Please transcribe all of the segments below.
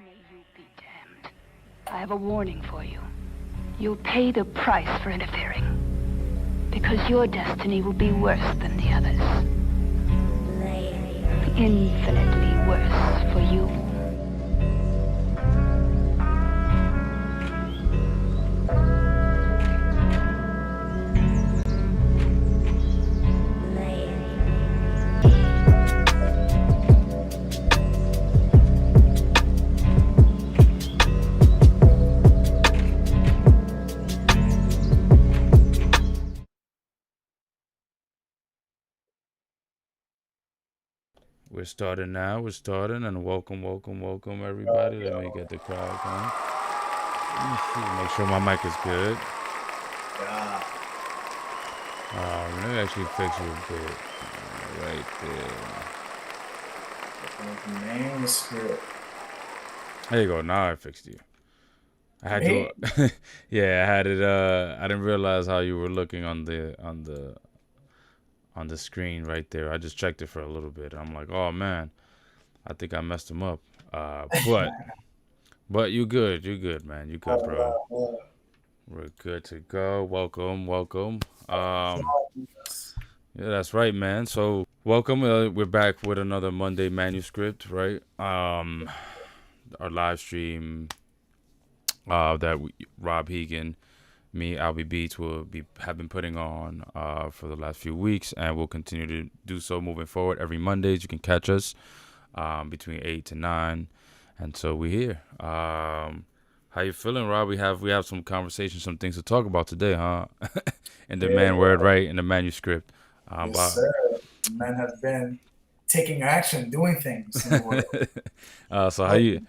May you be damned. I have a warning for you. You'll pay the price for interfering. Because your destiny will be worse than the others. Infinitely worse for you. We're starting now. We're starting, and welcome, everybody. Let me get the crowd going. Let me see, make sure my mic is good. Let me actually fix you a bit. Right there. Manuscript. There you go. Now I fixed you. I had Me? to. Yeah, I had it. I didn't realize how you were looking on the screen right there. I just checked it for a little bit. And I'm like, oh man, I think I messed him up. But you good. You good, man. You good, bro. We're good to go. Welcome. Yeah, that's right, man. So welcome. We're back with another Monday manuscript, right? Our live stream that Rob Hegan, me, AL-BYBEATZ have been putting on for the last few weeks, and we'll continue to do so moving forward. Every Mondays, you can catch us between 8 to 9, and so we're here. How you feeling, Rob? We have some conversation, some things to talk about today, huh? In the man word, right? In the manuscript. Yes, sir. Men have been taking action, doing things in the world. So how you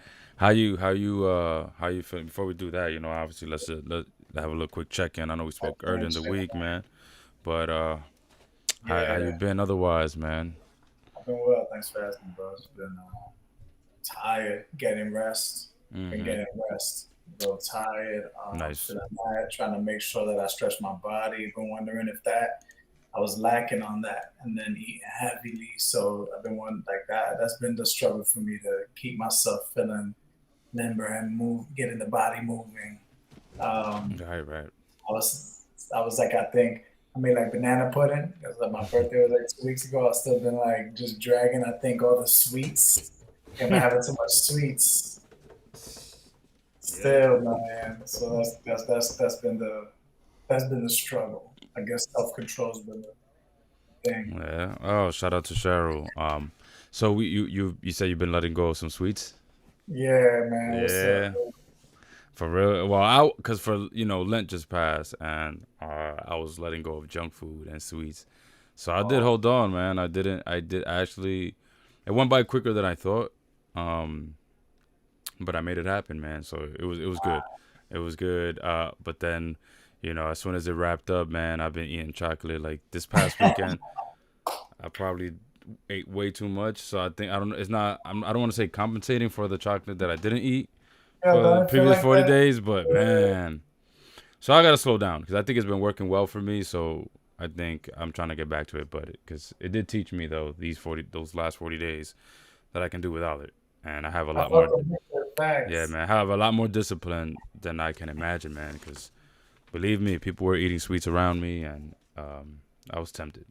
feeling? Before we do that, obviously let's have a little quick check in. I know we spoke earlier in the week, man, but how you been otherwise, man? I've been well. Thanks for asking, bro. It's been tired, getting rest. Been Mm-hmm. getting rest. A little tired. Nice. Feeling tired, trying to make sure that I stretch my body. Been wondering if that I was lacking on that, and then eating heavily. So I've been wondering like that. That's been the struggle for me to keep myself feeling limber and getting the body moving. Um, Right. I was like, I think I made like banana pudding. It was like my birthday was like 2 weeks ago. I've still been like just dragging, I think, all the sweets. I've been having too much sweets Yeah. still, man. So that's been the struggle. I guess self control's been the thing. Yeah. Oh, shout out to Cheryl. So you said you've been letting go of some sweets. Yeah, man. What's up? Yeah. For real. Well, cause for Lent just passed, and I was letting go of junk food and sweets. So I did Oh, hold on, man. I didn't. I did actually. It went by quicker than I thought. Um, but I made it happen, man. So it was good. It was good. But then, as soon as it wrapped up, man, I've been eating chocolate. Like this past weekend, I probably ate way too much. So I think I don't. It's not. I don't want to say compensating for the chocolate that I didn't eat yeah, for the don't it feel previous like 40 that? days, but man. So I gotta slow down because I think it's been working well for me. So I think I'm trying to get back to it, but because it did teach me though those last 40 days that I can do without it, and I have a I lot more. fuck with you. Yeah, Facts. man, I have a lot more discipline than I can imagine, man. Because believe me, people were eating sweets around me, and I was tempted.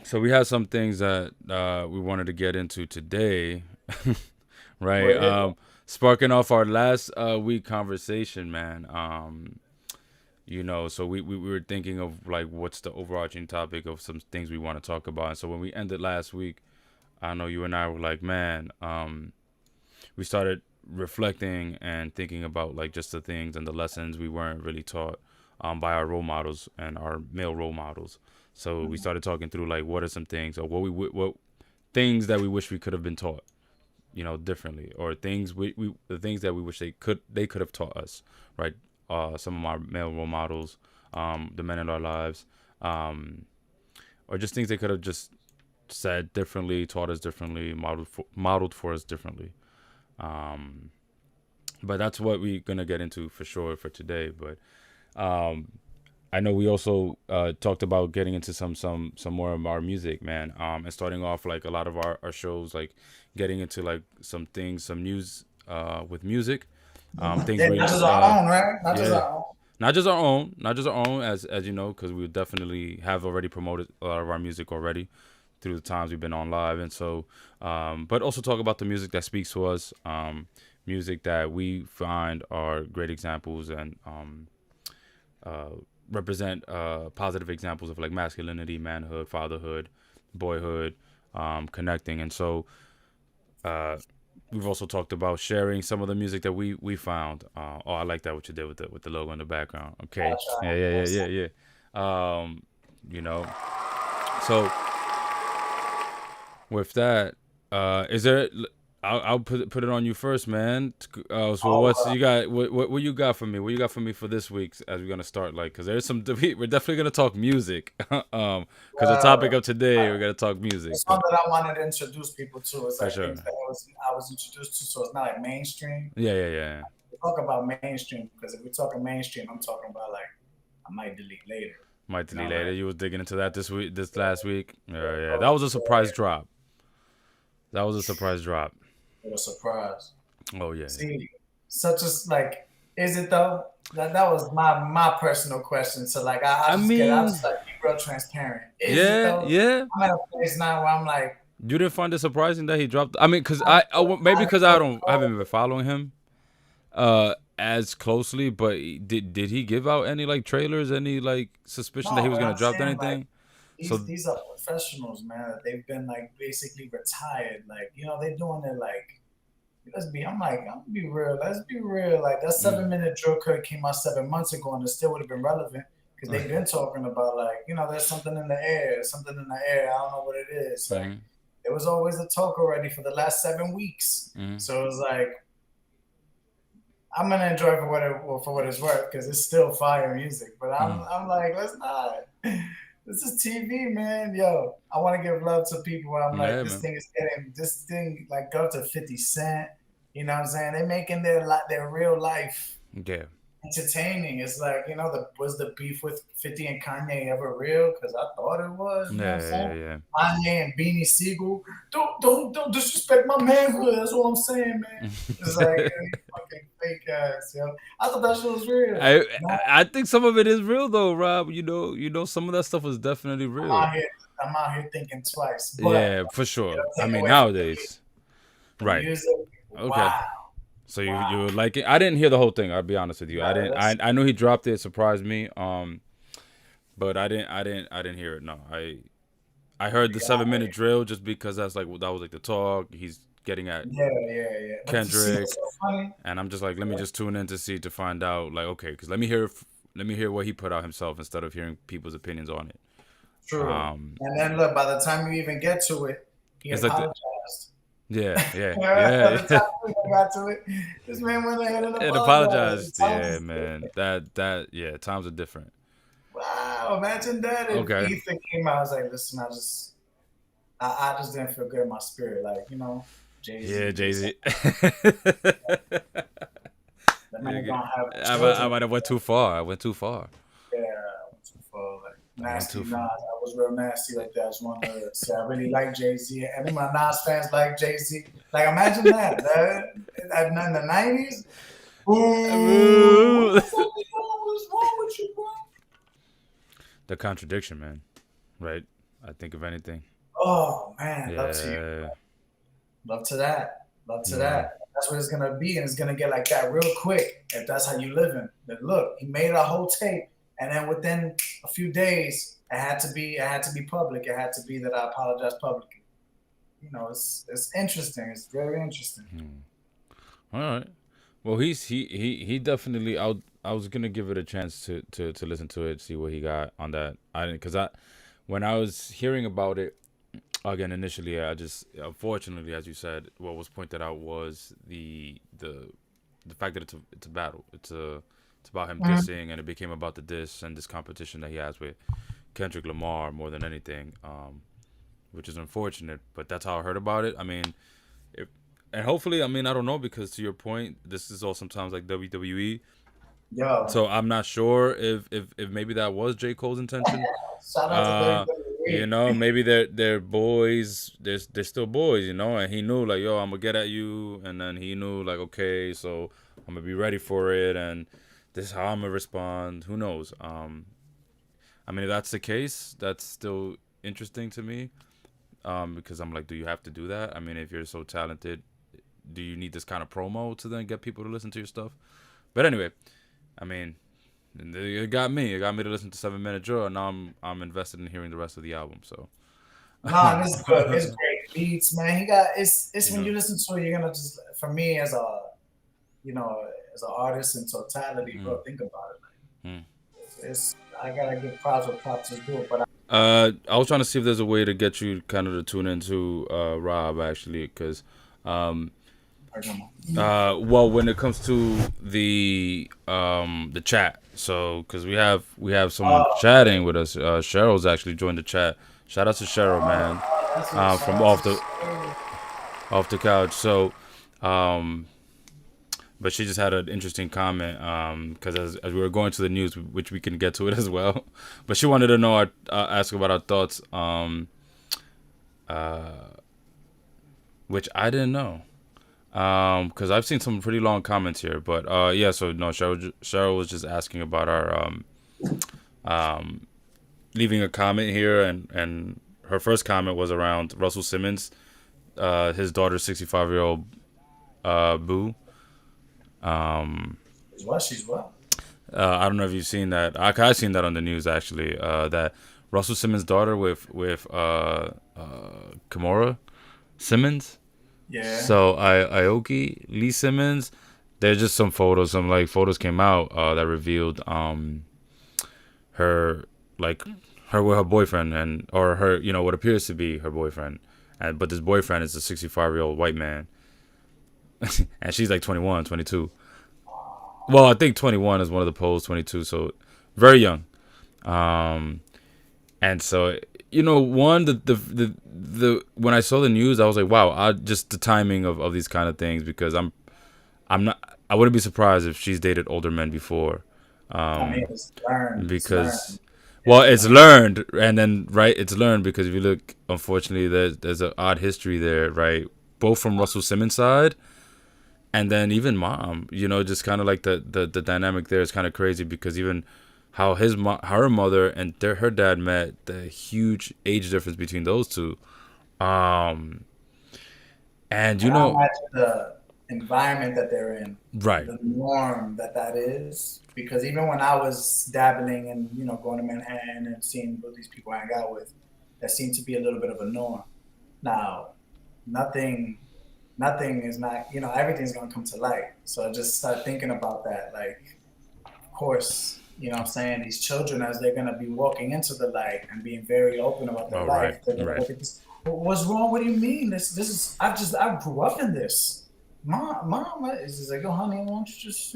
So we have some things that we wanted to get into today, right? But yeah, Sparking off our last week conversation, man. So we were thinking of like what's the overarching topic of some things we want to talk about. And so when we ended last week, I know you and I were like, man, we started reflecting and thinking about like just the things and the lessons we weren't really taught by our role models and our male role models. So we started talking through like what are some things or what things that we wish we could have been taught, differently, or things we the things that we wish they could have taught us, right? Some of our male role models, the men in our lives, um, or just things they could have just said differently, taught us differently, modeled for us differently. Um, but that's what we're gonna get into for sure for today. But um, I know we also talked about getting into some more of our music, man. And starting off like a lot of our shows, like getting into like some things, some news with music. Things Yeah, we not just our own, right? Not just yeah. our own. Not just our own, as you know, because we definitely have already promoted a lot of our music already through the times we've been on live, and so, but also talk about the music that speaks to us, music that we find are great examples and represent positive examples of like masculinity, manhood, fatherhood, boyhood, connecting, and so. We've also talked about sharing some of the music that we found. Oh, I like that what you did with the logo in the background. Okay, yeah. You know, so with that, is there? I'll put it on you first, man. So what's you got? What you got for me? What you got for me for this week as we're gonna start? Like, cause there's some we're definitely gonna talk music. Cause the topic of today we're gonna talk music. It's one that I wanted to introduce people to. It's For like sure. things that I was introduced to, so it's not like mainstream. Yeah. We talk about mainstream because if we're talking mainstream, I'm talking about like I might delete later. Might delete later. You was digging into that this last week. Yeah. That was a surprise drop. That was a surprise drop. It was a surprise. Oh yeah. See, such as like, is it though? That was my personal question. So like, I just like be real transparent. Is it though? Yeah. I'm at a place now where I'm like, you didn't find it surprising that he dropped? I mean, because I haven't been following him as closely, but did he give out any like trailers, any like suspicion that he was gonna drop anything? Like, these are professionals, man. They've been like basically retired. Like, you know, they're doing it like, I'm gonna be real. Let's be real. Like that 7-minute drill could have came out 7 months ago and it still would have been relevant because they've been talking about like, you know, there's something in the air. I don't know what it is. Like it was always a talk already for the last 7 weeks. So it was like, I'm gonna enjoy it for what it's worth because it's still fire music. But I'm like, let's not. This is TV, man. Yo, I want to give love to people where I'm like, this thing like go to 50 Cent. You know what I'm saying? They're making their real life entertaining. It's like, you know, was the beef with 50 and Kanye ever real? Because I thought it was. You know what I'm saying? Kanye and Beanie Siegel. Don't disrespect my manhood. That's what I'm saying, man. It's like fucking fake ass, yo. I thought that shit was real. I think some of it is real though, Rob. You know, some of that stuff is definitely real. I'm out here thinking twice. But, yeah, for sure. I mean, nowadays, right? Music, okay. Wow. So you like it? I didn't hear the whole thing. I'll be honest with you. I didn't. I knew he dropped it. It surprised me. But I didn't hear it. No, I heard the 7-minute drill just because that was like the talk. He's getting at Kendrick, and I'm just like, let me just tune in to find out. Like, okay, because let me hear what he put out himself instead of hearing people's opinions on it. True. And then look, by the time you even get to it, he apologized. Yeah. By the time we got to it, this man went ahead and apologized. Yeah, man. That times are different. Wow, imagine that if Ethan came out. I was like, listen, I just didn't feel good in my spirit. Like, you know, Jay-Z. Yeah, Jay-Z. I might have went too far. Yeah, I went too far. Like, nasty Nas. I was real nasty like that. I just wanted to say I really like Jay-Z. Any of my Nas fans like Jay-Z. Like, imagine that. In the 90s. Ooh. What's wrong with you, bro? The contradiction, man. Right? I think of anything. Oh, man. Love to you. Love to that. That's what it's going to be. And it's going to get like that real quick if that's how you living. But look, he made a whole tape. And then within a few days, it had to be public. It had to be that I apologized publicly. You know, it's interesting. It's very interesting. All right. Well, he definitely. I was gonna give it a chance to listen to it, see what he got on that. I didn't, because when I was hearing about it again initially, I just, unfortunately, as you said, what was pointed out was the fact that it's a battle. It's about him dissing, and it became about the diss and this competition that he has with Kendrick Lamar more than anything, which is unfortunate. But that's how I heard about it. I mean, and hopefully, I mean, I don't know, because to your point, this is all sometimes like WWE. Yo. So I'm not sure if maybe that was J. Cole's intention. Shout out to WWE. you know, maybe they're boys. They're still boys, you know. And he knew like, yo, I'm gonna get at you, and then he knew like, okay, so I'm gonna be ready for it, and this is how I'm gonna respond. Who knows? I mean, if that's the case, that's still interesting to me. Because I'm like, do you have to do that? I mean, if you're so talented, do you need this kind of promo to then get people to listen to your stuff? But anyway, I mean, it got me. It got me to listen to 7 Minute Drill, and now I'm invested in hearing the rest of the album. So, Nah, it's good. It's great beats, man. He got it's you when know, you listen to it, you're gonna just for me as a as an artist in totality, bro. Think about it. Like, it's I gotta give props where props is due, but I was trying to see if there's a way to get you kind of to tune into Rob actually, because well, when it comes to the chat, so because we have someone chatting with us. Cheryl's actually joined the chat. Shout out to Cheryl, man, from off the couch. So, but she just had an interesting comment because as we were going to the news, which we can get to it as well. But she wanted to know ask about our thoughts, which I didn't know. Because I've seen some pretty long comments here, but yeah. So no, Cheryl was just asking about our leaving a comment here, and her first comment was around Russell Simmons, his daughter's 65-year-old boo. she's what? I don't know if you've seen that. I've seen that on the news actually. That Russell Simmons' daughter with Kimora Simmons. Yeah. So Aoki Lee Simmons, there's just some photos. Some like photos came out that revealed her with her boyfriend or her what appears to be her boyfriend, but this boyfriend is a 65-year-old white man, and she's like 21, 22. Well, I think 21 is one of the polls, 22, so very young. And so one the when I saw the news, I was like, wow, just the timing of these kind of things, because I wouldn't be surprised if she's dated older men before. I mean, it's learned. Because it's learned, and then it's learned because if you look, unfortunately, there's an odd history there, right? Both from Russell Simmons' side, and then even mom, just kind of like the dynamic there is kind of crazy, because even how her mother and her dad met, the huge age difference between those two, and the environment that they're in, right? The norm that is, because even when I was dabbling and going to Manhattan and seeing what these people hang out with, that seemed to be a little bit of a norm. Now, nothing is not, everything's gonna come to light. So I just started thinking about that, like, of course. You know what I'm saying? These children, as they're going to be walking into the light and being very open about their life, they're going to look at this. What's wrong? What do you mean? This is, I grew up in this. Mom is like, yo, honey, why don't you just,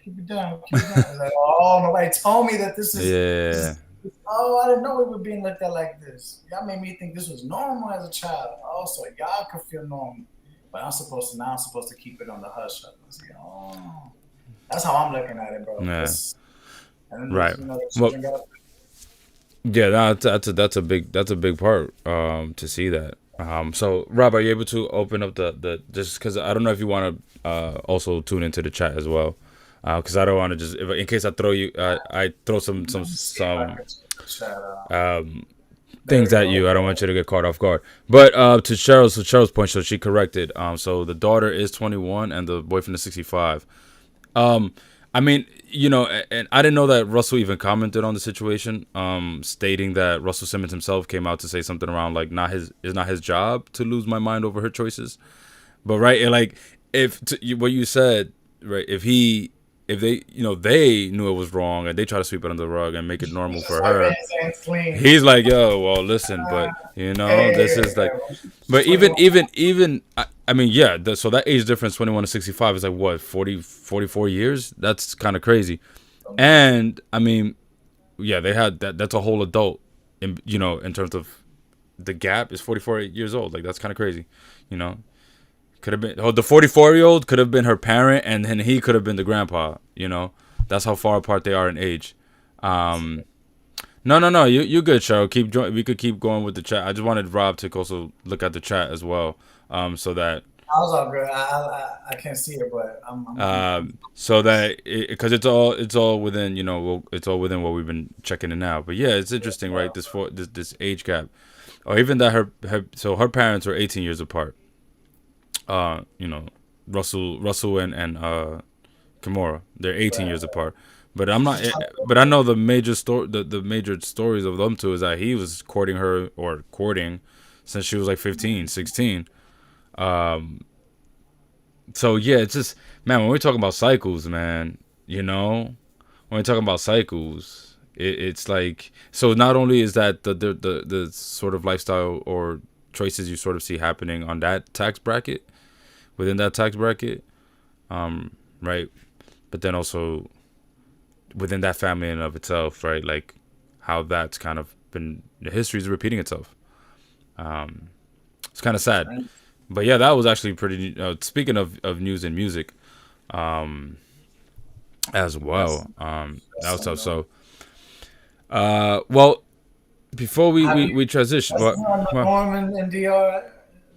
keep it down. It's like, oh, nobody told me that this is. Yeah. I didn't know we were being looked at like this. Y'all made me think this was normal as a child. Also, y'all could feel normal. But I'm supposed to keep it on the hush. I was like, oh. That's how I'm looking at it, bro. Yeah. Right. Yeah, that's a big part to see that. So Rob, are you able to open up the just because I don't know if you want to also tune into the chat as well, because I don't want to just in case I throw you I throw some things at you. I don't want you to get caught off guard. But to Cheryl's point, so she corrected. So the daughter is 21 and the boyfriend is 65. I mean, and I didn't know that Russell even commented on the situation, stating that Russell Simmons himself came out to say something around like it's not his job to lose my mind over her choices. But like what you said, right? If they they knew it was wrong and they try to sweep it under the rug and make it normal for her, he's like, yo, well, listen, but this is like, but even I mean, yeah, so that age difference, 21 to 65, is like what, 44 years? That's kind of crazy. And I mean, yeah, they had that's a whole adult in terms of the gap is 44 years old. Like, that's kind of crazy. Could have been the 44-year-old could have been her parent, and then he could have been the grandpa. That's how far apart they are in age. No. You good, Cheryl. We could keep going with the chat. I just wanted Rob to also look at the chat as well, so that I was all good. I can't see it, but so that because it's all within it's all within what we've been checking in now. But yeah, it's interesting, right? This age gap, or even that her parents are 18 years apart. You know, Russell and Kimura, they're 18 years apart. But I'm not. But I know the major stories of them two is that he was courting since she was like 15, 16. So yeah, it's just, man, when we're talking about cycles, man, when we're talking about cycles, it's like, so not only is that the sort of lifestyle or choices you sort of see happening on that tax bracket, within that tax bracket, right? But then also within that family in and of itself, right? Like how that's kind of been, the history is repeating itself. It's kind of sad. But yeah, that was actually pretty. Speaking of news and music, as well. That was tough. So, well, before we transition, Norman and DR,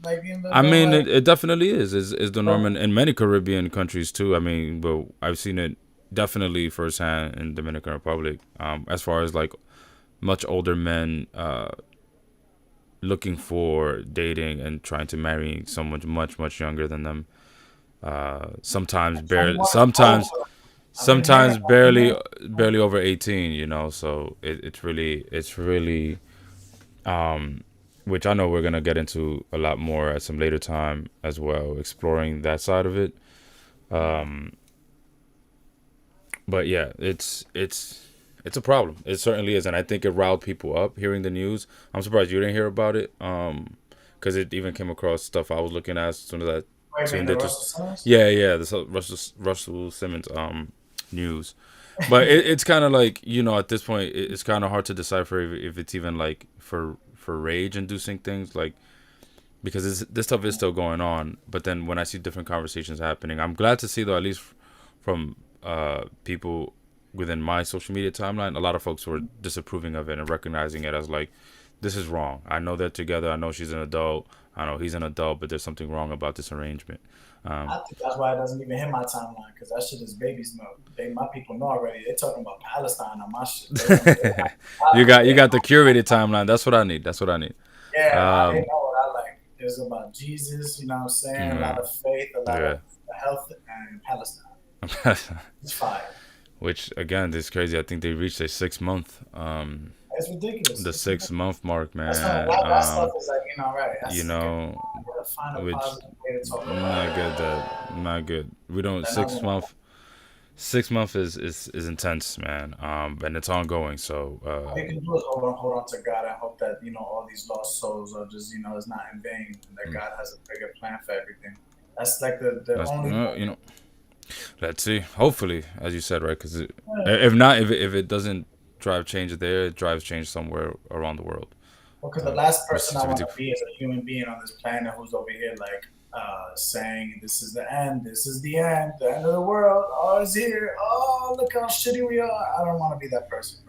like I mean, it definitely is the norm in many Caribbean countries too. I mean, but I've seen it definitely firsthand in Dominican Republic. As far as like much older men, looking for dating and trying to marry someone much younger than them. Sometimes barely over 18. So it's really which I know we're gonna get into a lot more at some later time as well, exploring that side of it. But yeah, it's a problem. It certainly is, and I think it riled people up hearing the news. I'm surprised you didn't hear about it, because it even came across stuff I was looking at as soon as I tuned into. Yeah, this Russell Simmons news. But it's kind of like, at this point, it's kind of hard to decipher if it's even like for rage-inducing things, like, because this stuff is still going on. But then when I see different conversations happening, I'm glad to see, though, at least from people within my social media timeline, a lot of folks were disapproving of it and recognizing it as like, this is wrong. I know they're together. I know she's an adult. I know he's an adult, but there's something wrong about this arrangement. I think that's why it doesn't even hit my timeline, because that shit is baby's milk. My people know already. They're talking about Palestine on my shit. You got the curated timeline. That's what I need. Yeah, they know what I like. It's about Jesus, you know what I'm saying? A lot of faith, a lot of health, and Palestine. It's fire. Which, again, this is crazy. I think they reached a 6 month. It's ridiculous. The 6 month mark, man. That stuff is like, right. Which not good. We don't 6 month. 6 month is intense, man. And it's ongoing. So all you can do is hold on to God and hope that all these lost souls are just it's not in vain, and that God has a bigger plan for everything. That's like the only. Let's see. Hopefully, as you said, right? Because if not, if it doesn't drive change there, it drives change somewhere around the world. Well, because the last person I want to be is a human being on this planet who's over here like saying, "This is the end. This is the end. The end of the world. Oh, it's here. Oh, look how shitty we are." I don't want to be that person.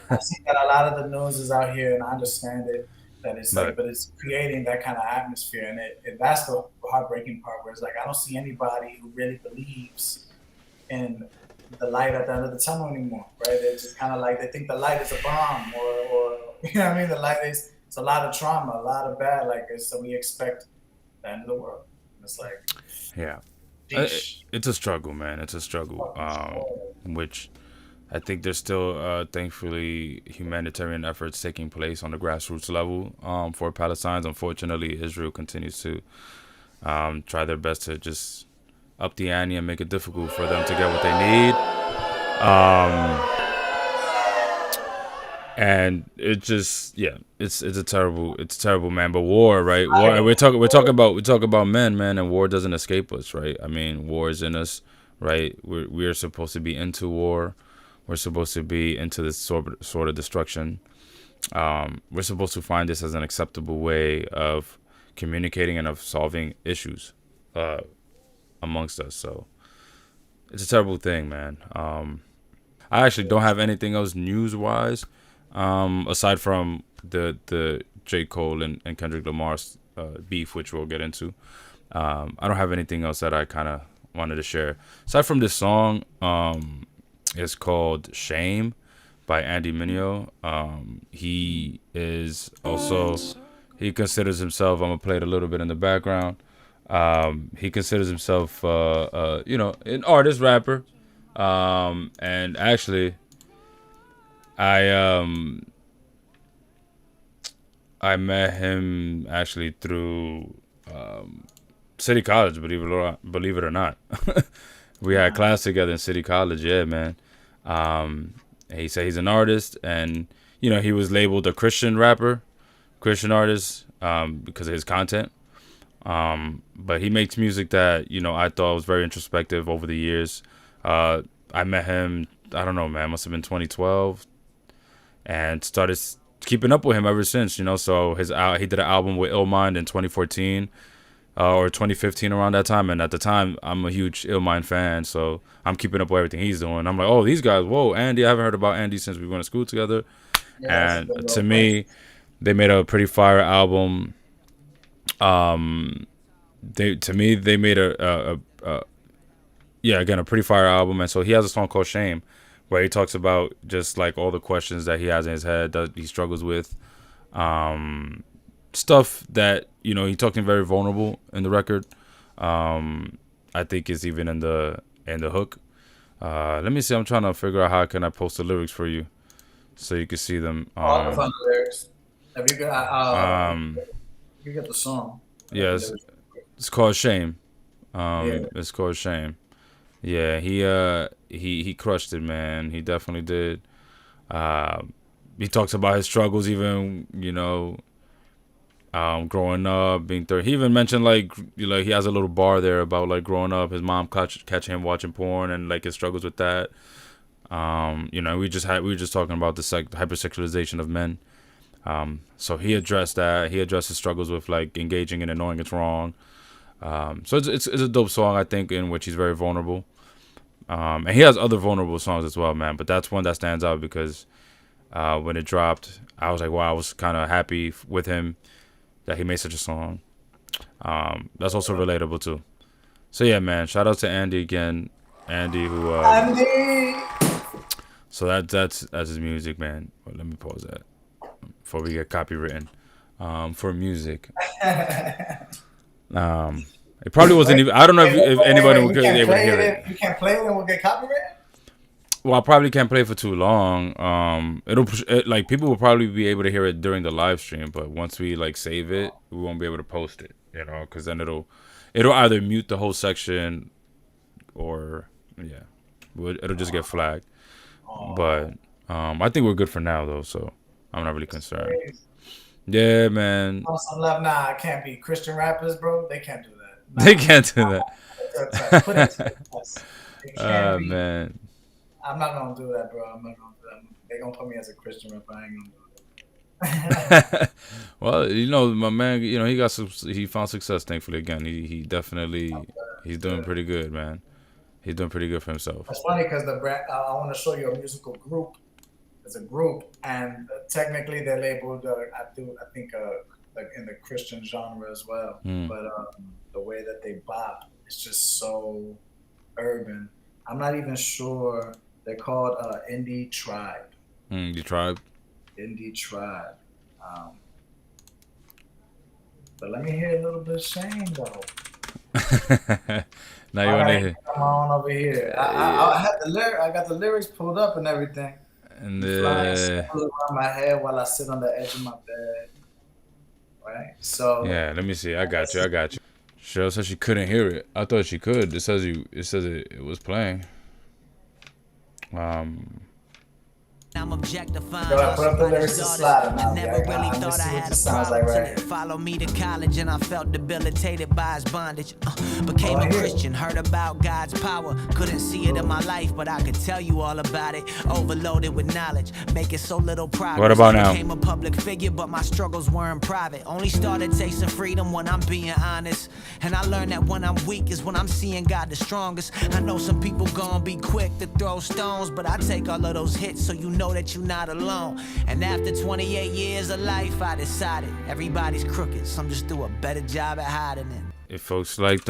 I see that a lot of the news is out here, and I understand it. That it's like, but it's creating that kind of atmosphere, and that's the heartbreaking part, where it's like I don't see anybody who really believes in the light at the end of the tunnel anymore, right? It's just kind of like they think the light is a bomb, or you know what I mean? The light is, it's a lot of trauma, a lot of bad, so we expect the end of the world. And it's like, yeah, it's a struggle, man. It's a struggle, which I think there's still, thankfully, humanitarian efforts taking place on the grassroots level for Palestinians. Unfortunately, Israel continues to try their best to just up the ante and make it difficult for them to get what they need. And it just, it's a terrible, man. But war, right? War. We talk about men, and war doesn't escape us, right? I mean, war is in us, right? We're supposed to be into war. We're supposed to be into this sort of destruction. We're supposed to find this as an acceptable way of communicating and of solving issues amongst us. So it's a terrible thing, man. I actually don't have anything else news-wise. aside from the J. Cole and Kendrick Lamar's beef, which we'll get into. I don't have anything else that I kind of wanted to share. Aside from this song, it's called Shame by Andy Mineo. He is also, he considers himself, I'm going to play it a little bit in the background. He considers himself, you know, an artist, rapper. And actually, I met him actually through City College, believe it or not. We had class together in City College, yeah, man. He said he's an artist, and you know, he was labeled a Christian rapper, Christian artist, because of his content. But he makes music that, you know, I thought was very introspective over the years. I met him, I don't know, man, must have been 2012, and started keeping up with him ever since, you know. So he did an album with Illmind in 2014 or 2015, around that time. And at the time, I'm a huge Illmind fan, so I'm keeping up with everything he's doing. I'm like, oh, these guys, whoa, Andy. I haven't heard about Andy since we went to school together. Yeah, and to me, they made a pretty fire album. They made a pretty fire album. And so he has a song called Shame, where he talks about just like all the questions that he has in his head that he struggles with, stuff that, you know, he's talking very vulnerable in the record. I think is even in the hook. Let me see. I'm trying to figure out how can I post the lyrics for you so you can see them. I can find the lyrics. Have you got? You got the song. Yeah, it's called Shame. It's called Shame. Yeah, he crushed it, man. He definitely did. He talks about his struggles, even, you know, growing up, being 30. He even mentioned like he has a little bar there about like growing up, his mom catching him watching porn and like his struggles with that. You know, we were just talking about the hypersexualization of men. So he addressed that. He addressed his struggles with like engaging in it, knowing it's wrong. So it's a dope song, I think, in which he's very vulnerable. And he has other vulnerable songs as well, man. But that's one that stands out because when it dropped, I was like, wow, I was kind of happy with him that he made such a song. That's also relatable too. So yeah, man, shout out to Andy again. Andy who Andy. So that's his music, man. Well, let me pause that before we get copywritten for music. It probably wasn't even. I don't know if anybody would be able to hear it. You can't play it and we'll get copyrighted. Well, I probably can't play it for too long. Like people will probably be able to hear it during the live stream, but once we like save it, we won't be able to post it. You know, because then it'll either mute the whole section, or it'll just get flagged. But I think we're good for now though, so I'm not really concerned. Yeah, man. Nah, I can't be Christian rappers, bro. They can't do that. Nah, they can't do that. Man. I'm not gonna do that, bro. I'm not gonna do that. They're gonna put me as a Christian rapper. I ain't gonna do that. Well, you know, my man, you know, he found success, thankfully. Again, he definitely, he's doing pretty good, man. He's doing pretty good for himself. It's funny because the brand, I want to show you a musical group. It's a group, and technically they're labeled, I think, like in the Christian genre as well. But the way that they bop, it's just so urban. I'm not even sure. They're called Indie Tribe. Indie Tribe. Indie Tribe. But let me hear a little bit of Shame though. Now you want to hear? Come on over here. I have the lyric. I got the lyrics pulled up and everything. And around my head while I sit on the edge of my bed. Right. So. Yeah. Let me see. I got you. Cheryl said she couldn't hear it. I thought she could. It says it was playing. I'm objectifying. Put up the lyrics to Slide. I never really thought I had a problem. Like follow me to college and I felt debilitated by his bondage. Became a Christian, heard about God's power. Couldn't see it in my life, but I could tell you all about it. Overloaded with knowledge, making so little progress. What about now? Became a public figure, but my struggles weren't private. Only started tasting freedom when I'm being honest. And I learned that when I'm weak is when I'm seeing God the strongest. I know some people gonna be quick to throw stones, but I take all of those hits so you know know that you're not alone. And after 28 years of life, I decided everybody's crooked, so I'm just do a better job at hiding it. If folks like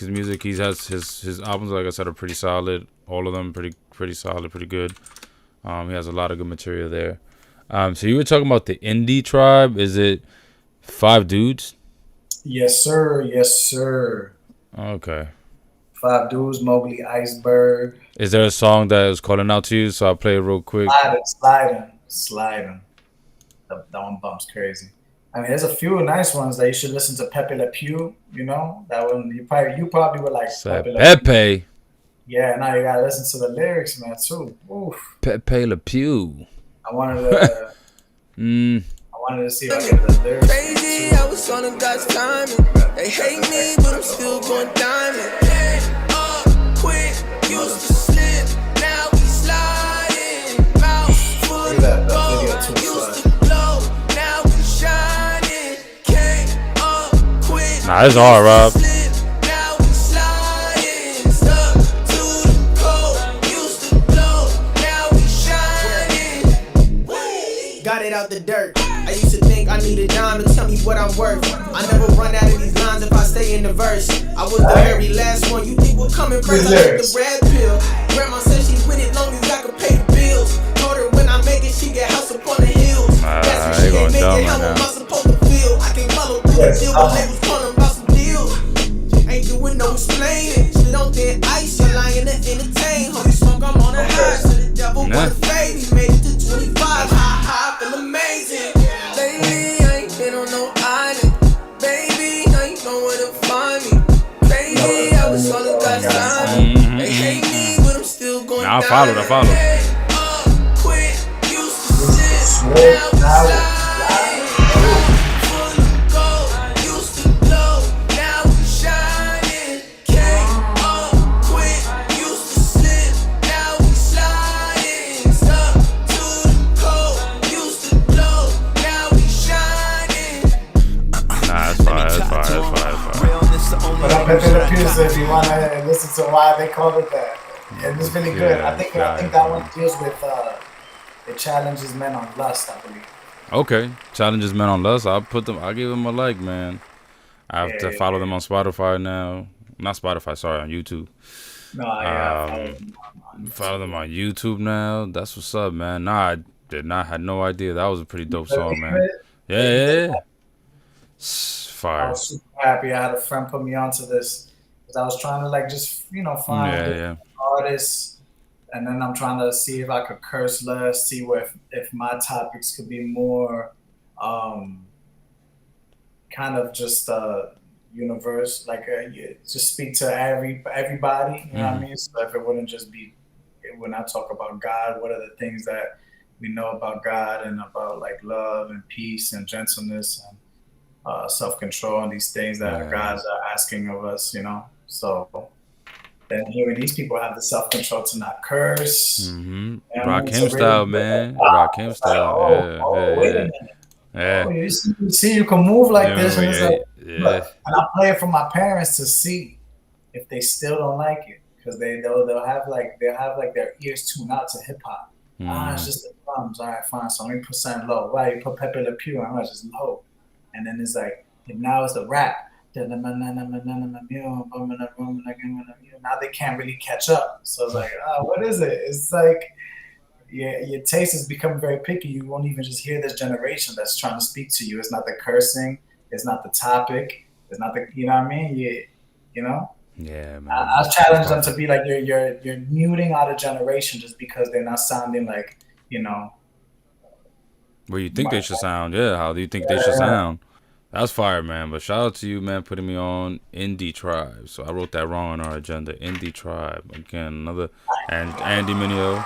his music, he has his albums, like I said, are pretty solid. All of them pretty solid, pretty good. He has a lot of good material there. So you were talking about the indie tribe. Is it 5 dudes? Yes, sir. Yes, sir. Okay. 5 dudes, Mowgli, Iceberg. Is there a song that is calling out to you? So I'll play it real quick. Sliding. That one bumps crazy. I mean, there's a few nice ones that you should listen to. Pepe Le Pew, you know that one. You probably would like Pepe. Yeah, now you gotta listen to the lyrics, man. Too. Oof. Pepe Le Pew. I wanted to. I wanted to see if I get the lyrics. Crazy, I was on a God's timing. They hate me, but I'm still going diamond. Quick, used to slip, now we sliding. Mouth full of gold, used to blow, now we shining. Came up quick. Nah, it's hard, Rob. Now we sliding. Stuck to the cold, used to blow, now we shining. Got it out the dirt. I used to think I need a dime to tell me what I'm worth. I never run out of these lines if I stay in the verse. I was the very last one you think will come in first. I took the red pill. Grandma said she with it long as I could pay the bills. Told her when I make it, she get house up on the hills. That's what she ain't make it. How am I supposed to feel? I can't follow through the deal, but labels calling about some deals. Ain't doing no explaining. Shit on thin ice, you're lying to entertain. Holy smoke, I'm on a high. So the devil wanna fade. He made it to 25. I feel amazing. Lately, I ain't been on no island. Baby, now you know where to find me. Crazy, I was on the God's timing. They hate me, but I'm still going down. I follow. Quit, used to slip, now we slide. Full of gold, used to blow, now we shining. Came up quick, used to slip, now we sliding. Stuck to the cold, used to blow, now we shining. Nah, that's fire. But I bet it appears if you want to listen to why they call it that. And it's really good. Yeah, I think that one deals with it challenges men on lust, I believe. Okay, challenges men on lust. I'll give them a like, man. I have to follow them on Spotify now. Not Spotify, sorry, on YouTube. Follow them on YouTube now. That's what's up, man. Nah, I had no idea. That was a pretty dope song, man. Yeah. Fire. I was super happy. I had a friend put me onto this because I was trying to just find artists, and then I'm trying to see if I could curse less, see if my topics could be more kind of just universe, just speak to everybody. You know what I mean? So if it wouldn't just be when I talk about God, what are the things that we know about God and about love and peace and gentleness and self-control and these things that God's asking of us, So then hearing these people have the self-control to not curse. Rock him style, man. Rock him style. Wait a minute. Yeah. You see, you can move like this, and it's look, and I play it for my parents to see if they still don't like it, because they'll have their ears tuned out to hip hop. It's just the drums. All right, fine. So let me put something low. Why you put Pepe Le Pew? I'm just low. And then it's now it's the rap. Now they can't really catch up. So it's what is it? It's your taste has become very picky. You won't even just hear this generation that's trying to speak to you. It's not the cursing. It's not the topic. It's not the, you know what I mean? Yeah, man. I challenge them to be you're muting out a generation just because they're not sounding Where you think they should sound. Yeah, how do you think they should sound? That's fire, man. But shout out to you, man, putting me on Indie Tribe. So I wrote that wrong on our agenda. Indie Tribe. Again, another. And Andy Mineo,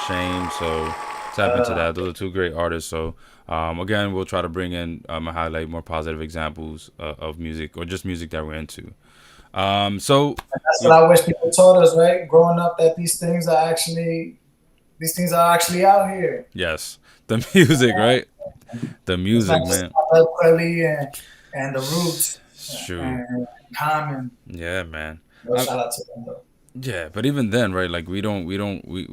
Shame. So tap into that. Those are two great artists. So again, we'll try to bring in and highlight more positive examples of music or just music that we're into. So that's what I wish people taught us, right? Growing up, that these things are actually out here. Yes. The music, right? The music, man. And the Roots. Sure. And Common. Yeah, man. Shout out to them, though. Yeah, but even then, right? We don't.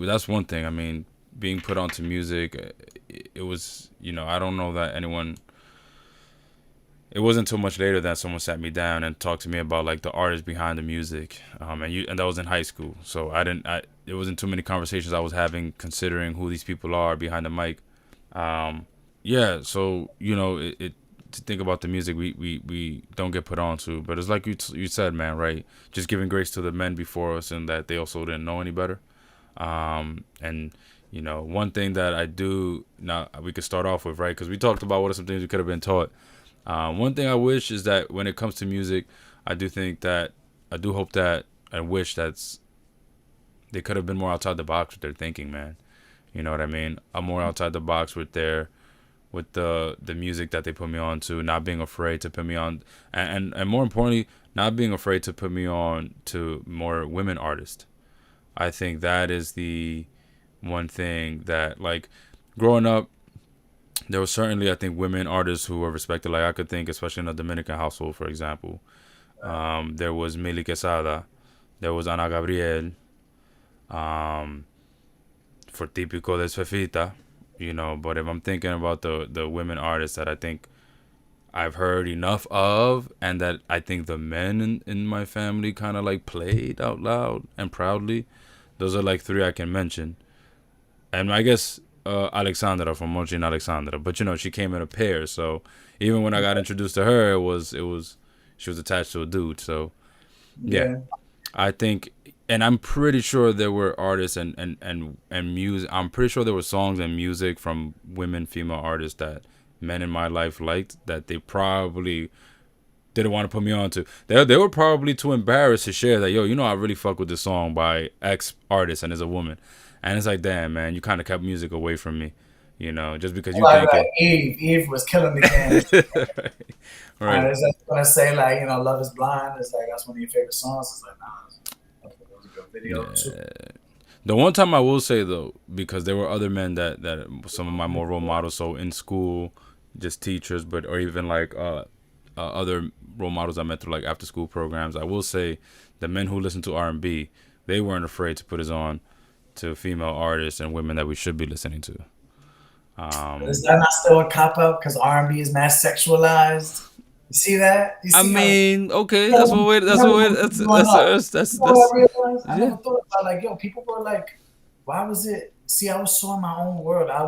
That's one thing. I mean, being put onto music, it was, I don't know that anyone. It wasn't too much later that someone sat me down and talked to me about like the artists behind the music, and that was in high school. So there wasn't too many conversations I was having considering who these people are behind the mic. Yeah, so to think about the music we don't get put onto, but it's like you said, man, right? Just giving grace to the men before us and that they also didn't know any better. And one thing that I do now, we could start off with, right? Because we talked about what are some things we could have been taught. One thing I wish is that when it comes to music, I do hope that I wish that they could have been more outside the box with their thinking, man. You know what I mean? I'm more outside the box with the music that they put me on to, not being afraid to put me on, and more importantly, not being afraid to put me on to more women artists. I think that is the one thing that, like, growing up, there was certainly, I think, women artists who were respected. Like, I could think, especially in a Dominican household, for example, there was Mili Quesada, there was Ana Gabriel, for Típico de Fefita, but if I'm thinking about the women artists that I think I've heard enough of, and that I think the men in my family kind of like played out loud and proudly, those are like three I can mention. And I guess Alexandra from Mochi and Alexandra, but she came in a pair, so even when I got introduced to her, it was she was attached to a dude. So yeah. I think, and I'm pretty sure there were artists and music. I'm pretty sure there were songs and music from female artists that men in my life liked that they probably didn't want to put me on to. They were probably too embarrassed to share that, I really fuck with this song by X artist and it's a woman. And it's like, damn, man, you kind of kept music away from me, just because you think it. Eve was killing the game. Right. It's like when I say, like, Love Is Blind, it's like that's one of your favorite songs. It's like, nah, it was a good video too. The one time I will say, though, because there were other men that some of my more role models, so in school, just teachers, or even like other role models I met through like after school programs, I will say the men who listen to R&B, they weren't afraid to put us on to female artists and women that we should be listening to. Is that not still a cop-out because R&B is mass sexualized? You see that? You see okay, that's what I never thought about, like, people were like, why was it? See, I was so in my own world, that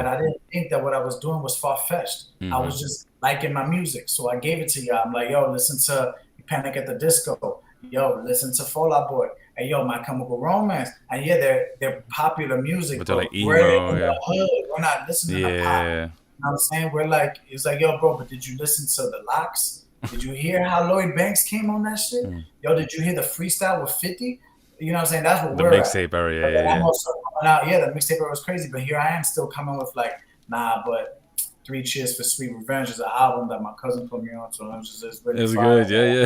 I didn't think that what I was doing was far-fetched. I was just liking my music, so I gave it to y'all. I'm like, yo, listen to Panic at the Disco. Yo, listen to Fall Out Boy. And yo, My Chemical Romance. And yeah, they're popular music, but they're like emo, we're in the hood. We're not listening to pop. You know what I'm saying? We're like, it's like, yo, bro, but did you listen to the Locks? Did you hear how Lloyd Banks came on that shit? Yo, did you hear the freestyle with 50? You know what I'm saying? That's what the we're mixtape era, the mixtape era was crazy, but here I am still coming with like, nah, but 3 Cheers for Sweet Revenge is an album that my cousin put me on, so it's really it's fire. good, yeah.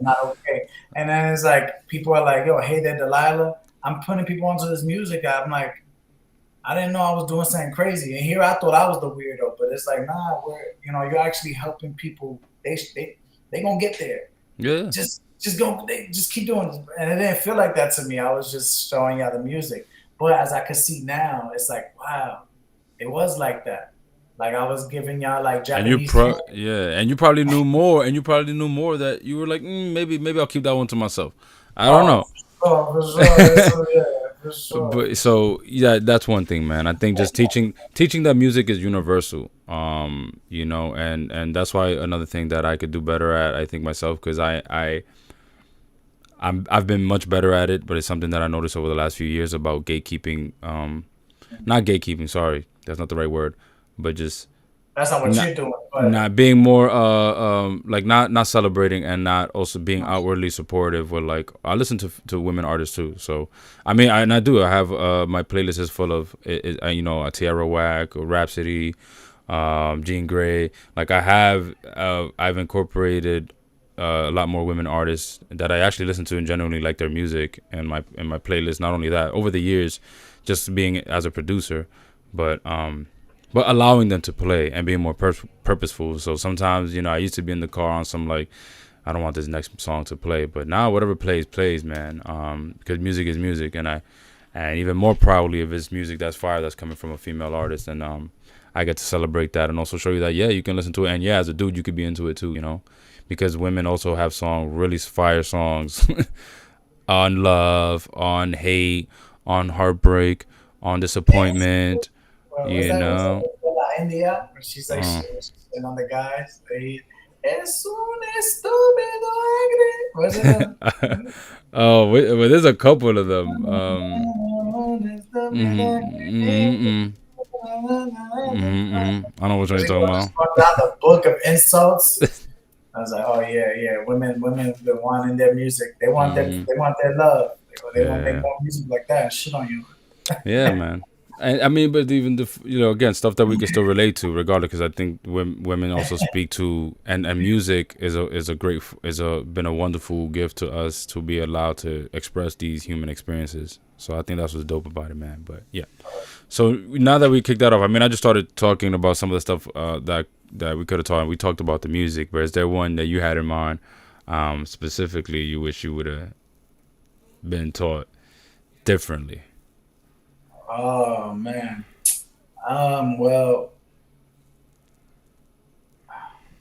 Not okay. And then it's like, people are like, yo, hey there, Delilah. I'm putting people onto this music. I'm like, I didn't know I was doing something crazy. And here I thought I was the weirdo, but it's like, nah, you're actually helping people. They gonna get there. Yeah. Just keep doing it. And it didn't feel like that to me. I was just showing y'all the music. But as I could see now, it's like, wow, it was like that. Like, I was giving y'all like Japanese. And you probably knew more, that you were like, maybe I'll keep that one to myself. I don't know. For sure. For sure. But so yeah, that's one thing, man. I think just teaching that music is universal. And that's why another thing that I could do better at, I think myself, because I've been much better at it, but it's something that I noticed over the last few years about gatekeeping. Not gatekeeping, sorry, that's not the right word. But just that's not what you're doing. But not being more like not celebrating and not also being outwardly supportive. With like, I listen to women artists too. So I mean, I have my playlist is full of Tierra Whack, Rhapsody, Jean Grey. Like I've incorporated a lot more women artists that I actually listen to and genuinely like their music in my playlist. Not only that, over the years, just being as a producer, but allowing them to play and being more purposeful. So sometimes, I used to be in the car on some like, I don't want this next song to play, but now whatever plays, man. Because music is music, and and even more proudly if it's music that's fire that's coming from a female artist, and I get to celebrate that and also show you that you can listen to it, and as a dude you could be into it too, because women also have really fire songs on love, on hate, on heartbreak, on disappointment. Well, India, where she's like she's sitting on the guys. Es un estúpido alegre. What's it? Oh, well, there's a couple of them. I know what you're talking about. The book of insults. I was like, oh yeah. Women been wanting their music. They want their love. They want more music like that and shit on you. Yeah, man. And I mean, but even again, stuff that we can still relate to, regardless, because I think women also speak to, and music is been a wonderful gift to us to be allowed to express these human experiences. So I think that's what's dope about it, man. But yeah, so now that we kicked that off, I mean, I just started talking about some of the stuff that we could have talked. We talked about the music, but is there one that you had in mind specifically you wish you would have been taught differently? Oh man. Well,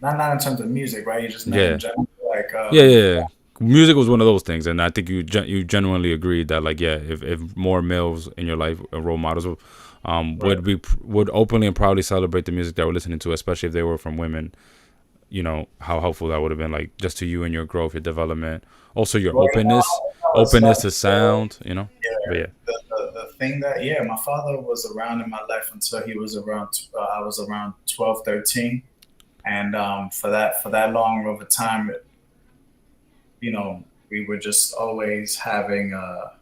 not in terms of music, right? You just in general, like yeah. Music was one of those things, and I think you genuinely agreed that if more males in your life, role models, would openly and proudly celebrate the music that we're listening to, especially if they were from women, how helpful that would have been, like just to you and your growth, your development, also your openness to sound, But yeah. The thing that my father was around in my life until he was around I was around 12, 13, and for that long of a time, we were just always having a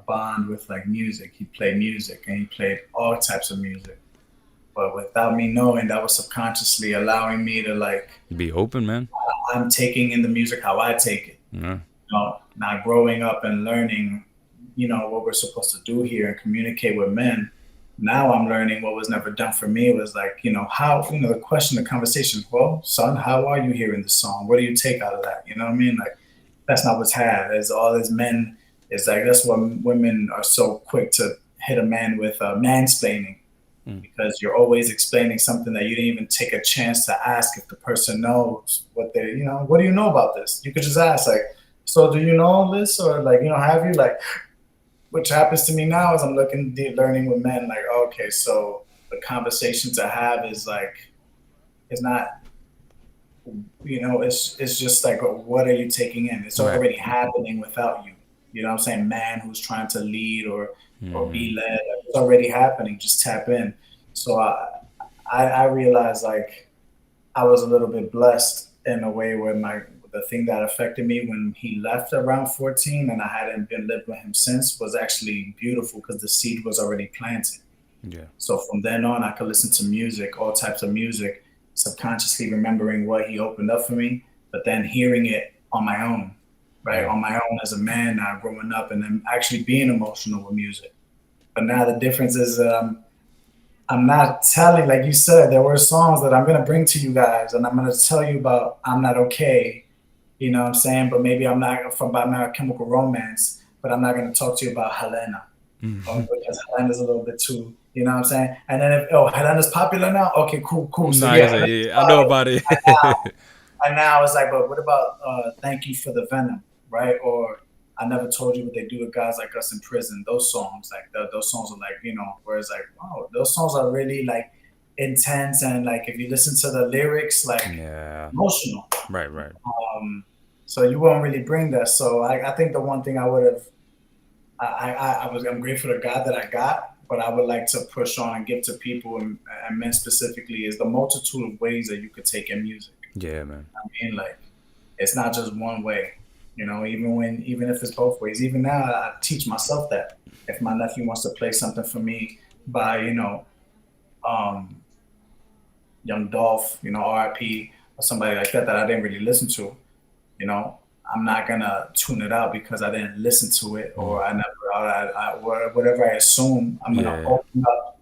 bond with like music. He played music and he played all types of music, but without me knowing, that was subconsciously allowing me to like be open, man. I'm taking in the music how I take it. Yeah. Now growing up and learning what we're supposed to do here and communicate with men. Now I'm learning what was never done for me. It was like, how, the question, the conversation, well, son, how are you hearing the song? What do you take out of that? You know what I mean? Like, that's not what's had. As all as men, it's like, that's why women are so quick to hit a man with mansplaining, because you're always explaining something that you didn't even take a chance to ask if the person knows what they, what do you know about this? You could just ask, like, so do you know this? Or like, have you, like, which happens to me now as I'm learning with men, like, okay, so the conversation to have is like, it's not, it's just like, what are you taking in? It's already happening without you. You know what I'm saying? Man who's trying to lead or be led, like, it's already happening. Just tap in. So I realized like I was a little bit blessed in a way where the thing that affected me when he left around 14 and I hadn't been lived with him since was actually beautiful because the seed was already planted. Yeah. So from then on, I could listen to music, all types of music, subconsciously remembering what he opened up for me, but then hearing it on my own, right? On my own as a man now, growing up, and then actually being emotional with music. But now the difference is I'm not telling, like you said, there were songs that I'm going to bring to you guys and I'm going to tell you about I'm not okay. You know what I'm saying? But maybe I'm not from My Chemical Romance, but I'm not going to talk to you about Helena. Because Helena's a little bit too, you know what I'm saying? And then Helena's popular now? Okay, cool. So I know about it. and now it's like, but what about Thank You for the Venom, right? Or I Never Told You What They Do to Guys Like Us in Prison. Those songs, like those songs are like, where it's like, wow, those songs are really like intense, and like if you listen to the lyrics, like emotional. Right. So you won't really bring that. So I think the one thing I would have, I'm grateful to God that I got, but I would like to push on and give to people and men specifically is the multitude of ways that you could take in music. Yeah, man. I mean, like, it's not just one way, even if it's both ways. Even now, I teach myself that if my nephew wants to play something for me by, Young Dolph, RIP, or somebody like that I didn't really listen to, I'm not gonna tune it out because I didn't listen to it, or whatever I assume. I'm gonna open up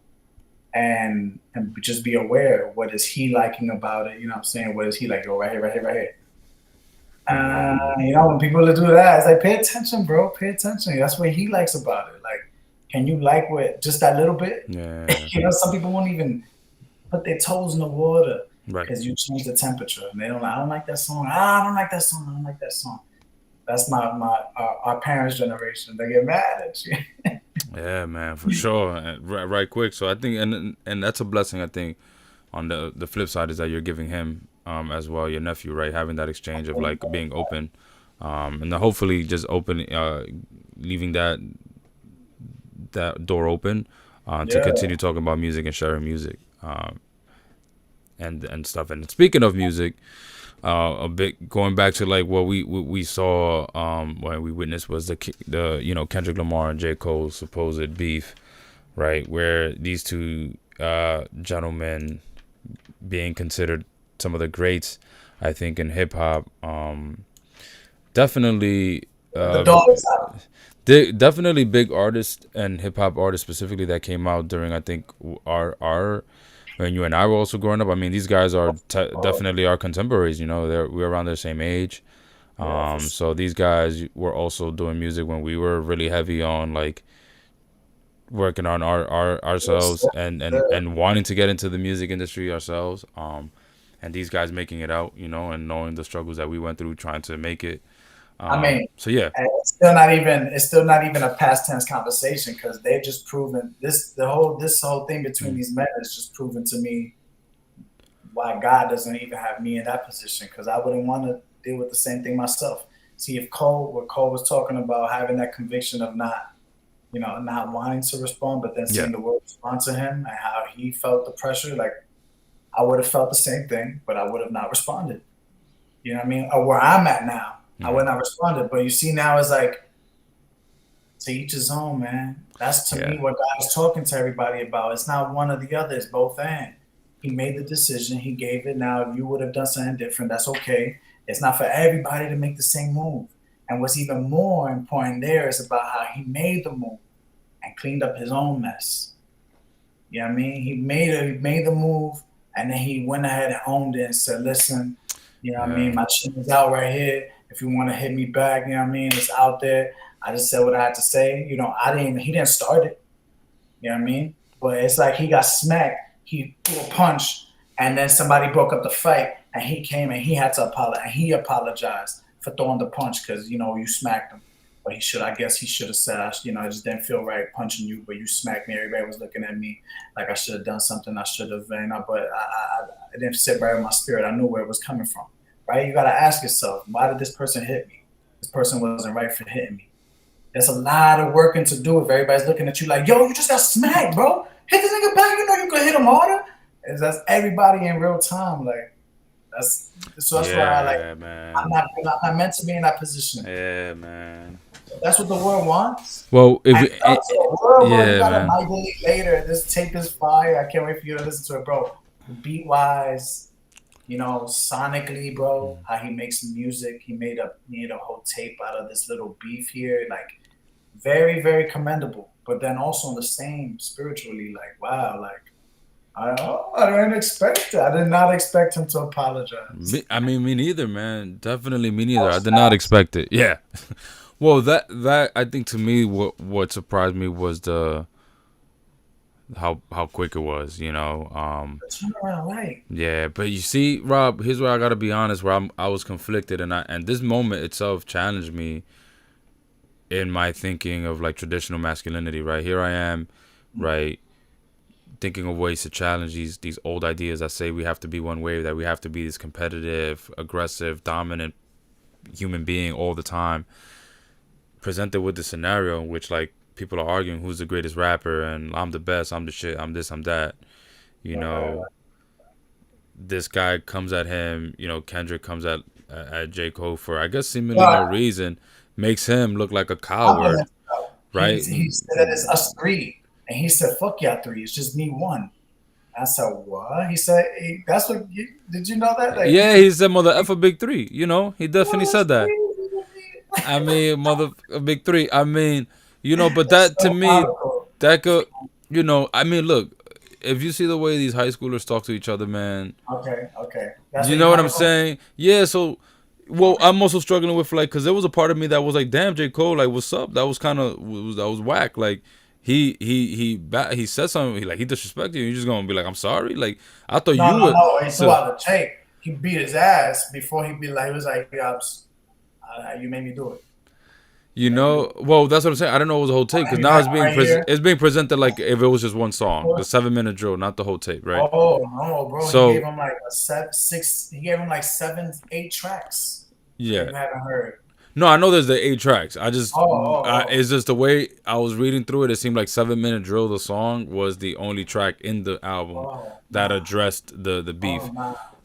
and just be aware. What is he liking about it? You know what I'm saying? What is he like? Go right here. When people do that, it's like, pay attention, bro. Pay attention. That's what he likes about it. Like, Can you like what just that little bit? Yeah. You know, some people won't even put their toes in the water Right. because you change the temperature, and they don't. I don't like that song. I don't like that song. I don't like that song. That's our parents' generation. They get mad at you. Yeah, man, for sure. And right quick. So I think, and that's a blessing. I think on the flip side is that you're giving him as well, your nephew, right, having that exchange of like being open, and then hopefully just leaving that door open to continue talking about music and sharing music and stuff. And speaking of music, a bit going back to like what we saw when we witnessed was the you know, Kendrick Lamar and J. Cole's supposed beef, right, where these two gentlemen being considered some of the greats, I think, in hip hop, definitely definitely big artists and hip hop artists specifically that came out during, I think, our when you and I were also growing up. I mean, these guys are definitely our contemporaries. You know, we're around the same age. So these guys were also doing music when we were really heavy on like working on ourselves and wanting to get into the music industry ourselves. And these guys making it out, you know, and knowing the struggles that we went through trying to make it. I mean, so yeah, it's still not even a past tense conversation because they've just proven this whole thing between these men has just proven to me why God doesn't even have me in that position, because I wouldn't want to deal with the same thing myself. See, if what Cole was talking about, having that conviction of not wanting to respond, but then seeing the world respond to him and how he felt the pressure, like I would have felt the same thing, but I would have not responded. You know what I mean? Or where I'm at now, I would not responded. But you see now it's like, to each his own, man. That's to me what God is talking to everybody about. It's not one or the other, it's both and. He made the decision, he gave it. Now, if you would have done something different, that's okay. It's not for everybody to make the same move. And what's even more important there is about how he made the move and cleaned up his own mess. You know what I mean? He made the move, and then he went ahead and owned it and said, listen, you know what I mean? My chin is out right here. If you want to hit me back, you know what I mean? It's out there. I just said what I had to say. You know, he didn't start it. You know what I mean? But it's like he got smacked. He threw a punch, and then somebody broke up the fight, and he came and he had to apologize. And he apologized for throwing the punch because, you know, you smacked him. But I guess he should have said, you know, I just didn't feel right punching you, but you smacked me. Everybody was looking at me like I should have done something. I should have, you know, but it didn't sit right with my spirit. I knew where it was coming from, right? You got to ask yourself, why did this person hit me? This person wasn't right for hitting me. There's a lot of working to do if everybody's looking at you like, yo, you just got smacked, bro. Hit this nigga back. You know you could hit him harder. And that's everybody in real time. Like, that's why I like, man. I'm not meant to be in that position. Yeah, man. That's what the world wants. Well, if the world got a mic later. This tape is fire. I can't wait for you to listen to it, bro. Beat wise, you know, sonically, bro. How he makes music. He made a whole tape out of this little beef here. Like, very, very commendable. But then also the same spiritually, like, wow, like, I didn't expect that. I did not expect him to apologize. Me neither, man. Definitely me neither. I did not expect it. Yeah. Well, that I think to me what surprised me was how quick it was, you know. Yeah, but you see, Rob, here's where I gotta be honest, where I was conflicted, and this moment itself challenged me in my thinking of like traditional masculinity. Right here, I am, right, thinking of ways to challenge these old ideas that say we have to be one way, that we have to be this competitive, aggressive, dominant human being all the time. Presented with the scenario in which like people are arguing who's the greatest rapper and I'm the best, I'm the shit, I'm this, I'm that, you know. This guy comes at him, you know, Kendrick comes at J. Cole for I guess seemingly no reason, makes him look like a coward, right? He said it's us three, and he said fuck y'all three, it's just me one. I said what? He said that's what did you know that? Like, yeah, he said mother F a big three, you know, he definitely said that. I mean, mother big three. I mean, you know, but that to me, that could, you know, I mean, look, if you see the way these high schoolers talk to each other, man. Okay. You know what I'm saying? Yeah. So, well, I'm also struggling with like, cause there was a part of me that was like, damn, J. Cole, like, what's up? That was kind of that was whack. Like, he said something. He disrespected you. You're just gonna be like, I'm sorry. Like I thought No, you would. no. He threw out the tape. He beat his ass before he was like, yeah, you made me do it. You know, well, that's what I'm saying. I don't know it was a whole tape because now it's being presented like if it was just one song, the 7-minute drill, not the whole tape, right? Oh no, bro! So, he gave him like He gave him like 7, 8 tracks. Yeah, you haven't heard. No, I know there's the 8 tracks. I just, oh. It's just the way I was reading through it. It seemed like 7-minute drill, the song, was the only track in the album that addressed the beef.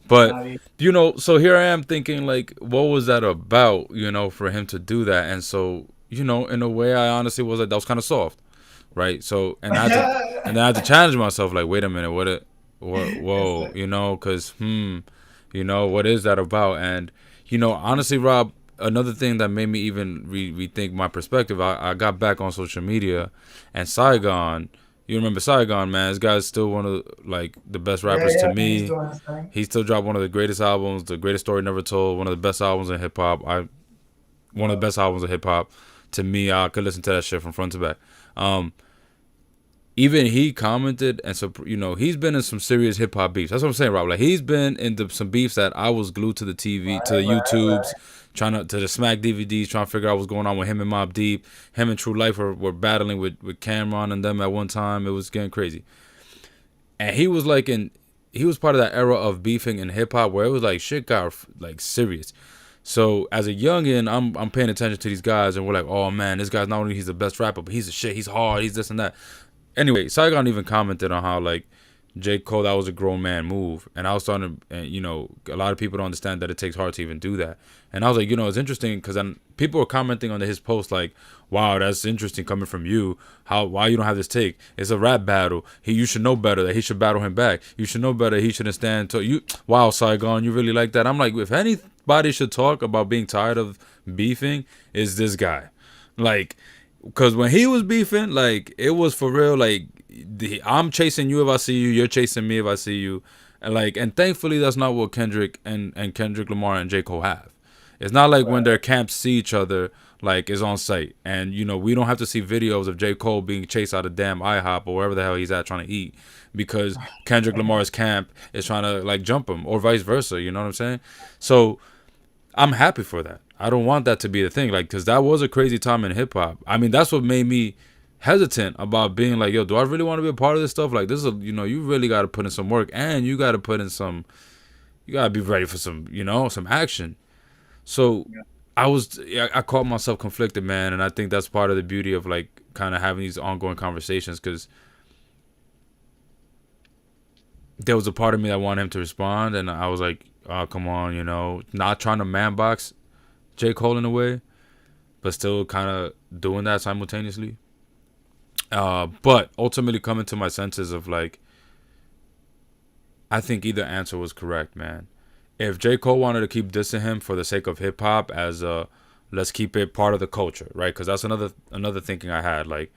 But, you know, so here I am thinking, like, what was that about, you know, for him to do that? And so, you know, in a way, I honestly was like, that was kind of soft, right? So, and I had to challenge myself, like, wait a minute, whoa, you know, because, you know, what is that about? And, you know, honestly, Rob, another thing that made me even rethink my perspective, I got back on social media, and Saigon, you remember Saigon, man? This guy's still one of like the best rappers to me. He still dropped one of the greatest albums, the greatest story never told, one of the best albums in hip hop. One of the best albums in hip hop to me. I could listen to that shit from front to back. Even he commented, and so you know he's been in some serious hip hop beefs. That's what I'm saying, Rob. Like he's been in some beefs that I was glued to the TV, to the YouTubes, trying to the Smack DVDs, trying to figure out what's going on with him and Mobb Deep. Him and True Life were battling with Cameron and them at one time. It was getting crazy, and he was like he was part of that era of beefing in hip hop where it was like shit got like serious. So as a youngin, I'm paying attention to these guys, and we're like, oh man, this guy's not only he's the best rapper, but he's a shit. He's hard. He's this and that. Anyway, Saigon even commented on how, like, J. Cole, that was a grown man move. And I was starting to, you know, a lot of people don't understand that it takes heart to even do that. And I was like, you know, it's interesting because then people were commenting on his post like, wow, that's interesting coming from you. Why you don't have this take? It's a rap battle. You should know better that he should battle him back. You should know better he shouldn't stand to you. Wow, Saigon, you really like that? I'm like, if anybody should talk about being tired of beefing, is this guy. Like, because when he was beefing, like, it was for real, like, I'm chasing you if I see you, you're chasing me if I see you. And, like, and thankfully, that's not what Kendrick and Kendrick Lamar and J. Cole have. It's not like when their camps see each other, like, it's on site. And, you know, we don't have to see videos of J. Cole being chased out of damn IHOP or wherever the hell he's at trying to eat because Kendrick Lamar's camp is trying to, like, jump him or vice versa, you know what I'm saying? So, I'm happy for that. I don't want that to be the thing, like, because that was a crazy time in hip hop. I mean, that's what made me hesitant about being like, yo, do I really want to be a part of this stuff? Like, this is, you know, you really got to put in some work, and you got to put in some, you got to be ready for some, you know, some action. So I caught myself conflicted, man, and I think that's part of the beauty of, like, kind of having these ongoing conversations, because there was a part of me that wanted him to respond, and I was like, oh, come on, you know, not trying to man box J. Cole in a way, but still kind of doing that simultaneously. But ultimately coming to my senses of, like, I think either answer was correct, man. If J. Cole wanted to keep dissing him for the sake of hip hop as let's keep it part of the culture, right? Because that's another thinking I had. Like,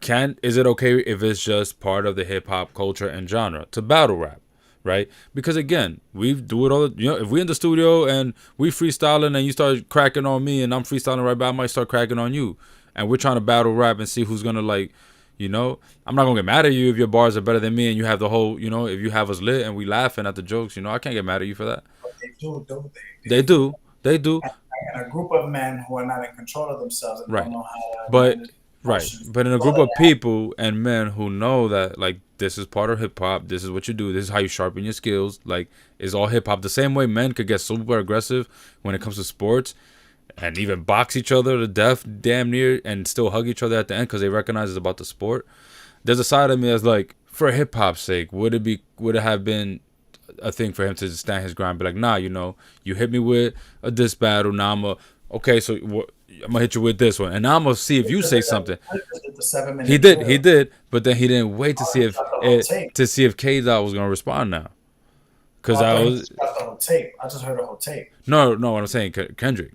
is it okay if it's just part of the hip hop culture and genre to battle rap? Right? Because again, we do it all, you know, if we in the studio and we freestyling and you start cracking on me and I'm freestyling right back, I might start cracking on you. And we're trying to battle rap and see who's gonna, like, you know, I'm not gonna get mad at you if your bars are better than me and you have the whole, you know, if you have us lit and we laughing at the jokes, you know, I can't get mad at you for that. But they do, don't they? They do. And a group of men who are not in control of themselves and don't know how to But in a group of people and men who know that, like, this is part of hip hop, this is what you do, this is how you sharpen your skills, like, it's all hip hop. The same way men could get super aggressive when it comes to sports and even box each other to death damn near and still hug each other at the end because they recognize it's about the sport. There's a side of me that's like, for hip hop's sake, would it have been a thing for him to just stand his ground, be like, nah, you know, you hit me with a diss battle, now okay, so I'm gonna hit you with this one, and now I'm gonna see if you say something. He did, but then he didn't wait to see if K-Dot was gonna respond now, because I just heard the whole tape. No, what I'm saying, Kendrick.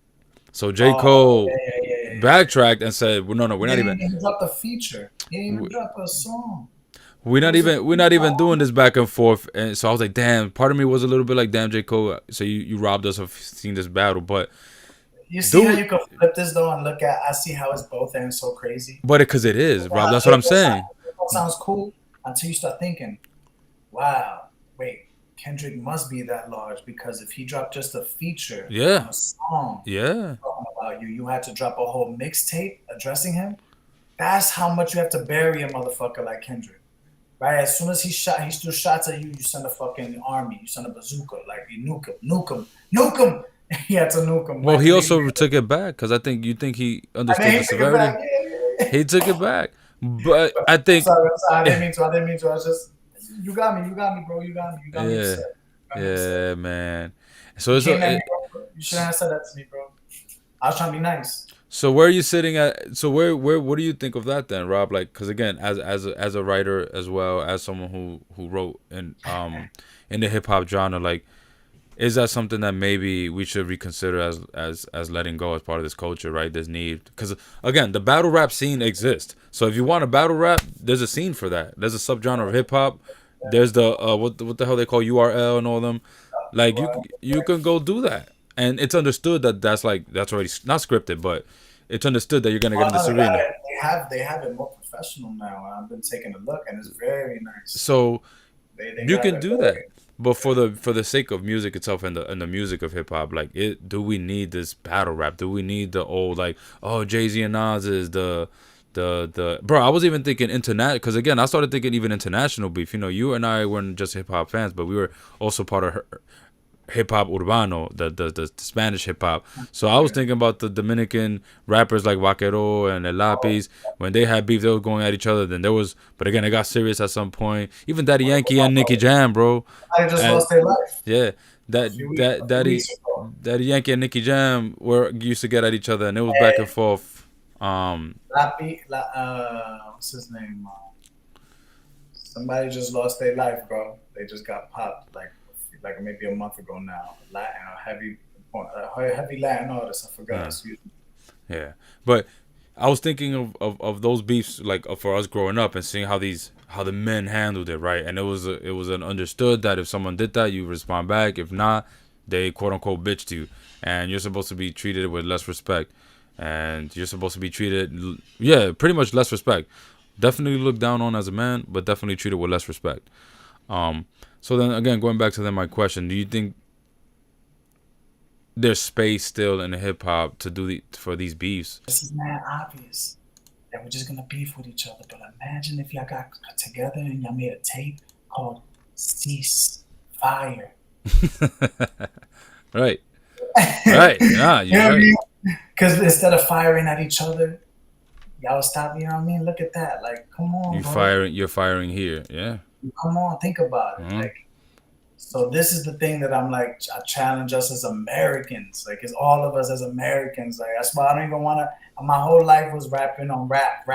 So J. Cole backtracked and said, well, no, we're not even. He dropped a feature. He didn't even drop a song. We're not even doing this back and forth, and so I was like, damn. Part of me was a little bit like, damn, J. Cole. So you robbed us of seeing this battle, but You see how you can flip this though and look at. I see how it's both ends so crazy. But because it is, Rob. That's what I'm saying. Sounds cool until you start thinking, wow, wait, Kendrick must be that large because if he dropped just a feature on a song talking about you, you had to drop a whole mixtape addressing him. That's how much you have to bury a motherfucker like Kendrick. Right? As soon as he threw shots at you, you send a fucking army, you send a bazooka, like you nuke him. He had to nuke him. Well, he also took it back because I think he understood the severity. He took it back. But I think I didn't mean to. I was just you got me, bro. You got me upset. Yeah, man. So it's you shouldn't have said that to me, bro. I was trying to be nice. So where are you sitting at? So where what do you think of that then, Rob? Like, because again, as a writer as well as someone who wrote in the hip hop genre, like, is that something that maybe we should reconsider as letting go as part of this culture, right? This need, because again, the battle rap scene exists. So if you want a battle rap, there's a scene for that. There's a subgenre of hip hop. There's the what the hell they call URL and all them. Like you can go do that, and it's understood that that's already not scripted, but it's understood that you're gonna get in this arena. They have it more professional now. I've been taking a look, and it's very nice. So you can do that. But for the sake of music itself and the music of hip hop, like, do we need this battle rap? Do we need the old, like, oh, Jay-Z and Nas is the bro? I was even thinking international, because again, I started thinking even international beef. You know, you and I weren't just hip hop fans, but we were also part of hip hop urbano, the Spanish hip hop. So I was thinking about the Dominican rappers like Vaquero and El-Lápiz. When they had beef, they were going at each other. Then there was, but again, it got serious at some point. Even Daddy Yankee and Nicky Jam, bro. I just lost their life. Yeah, Daddy Yankee and Nicky Jam used to get at each other, and it was back and forth. What's his name? Somebody just lost their life, bro. They just got popped like maybe a month ago now. Heavy Latin artist. I forgot. Excuse me. Yeah, but I was thinking of those beefs, like, for us growing up and seeing how the men handled it, right? And it was an understood that if someone did that, you respond back. If not, they quote unquote bitched you, and you're supposed to be treated with less respect, and you're supposed to be treated, pretty much less respect. Definitely looked down on as a man, but definitely treated with less respect. So then again, going back to my question, do you think there's space still in the hip hop to do for these beefs? This is mad obvious that we're just gonna beef with each other. But imagine if y'all got together and y'all made a tape called "Cease Fire." Right. Nah, you're right. Because instead of firing at each other, y'all stop. You know what I mean? Look at that. Like, come on. You're firing here. Yeah. Come on, think about it. Like, so this is the thing that I'm like, I challenge us as Americans. Like, it's all of us as Americans. Like, that's why I don't even want to. My whole life was rapping on rap,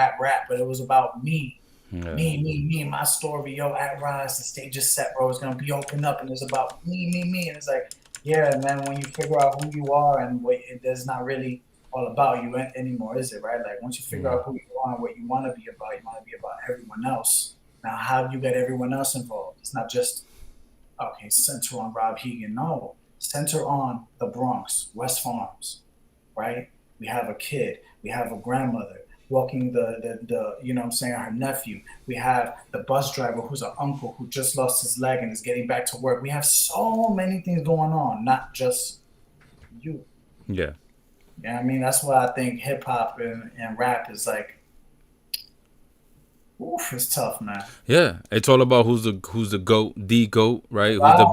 but it was about me. Yeah. Me, my story. Yo, at Rise, the stage is set, bro. It's gonna be opened up, and it's about me. And it's like, yeah, man. When you figure out who you are and what it's not really all about you anymore, is it? Right? Like, once you figure out who you are and what you want to be about, you want to be about everyone else. Now, how do you get everyone else involved? It's not just, okay, center on ROB HEGAN. No, center on the Bronx, West Farms, right? We have a kid. We have a grandmother walking the you know what I'm saying, her nephew. We have the bus driver who's an uncle who just lost his leg and is getting back to work. We have so many things going on, not just you. Yeah. Yeah, I mean, that's why I think hip hop and rap is like, oof, it's tough, man. Yeah, it's all about who's the GOAT, right? Who's the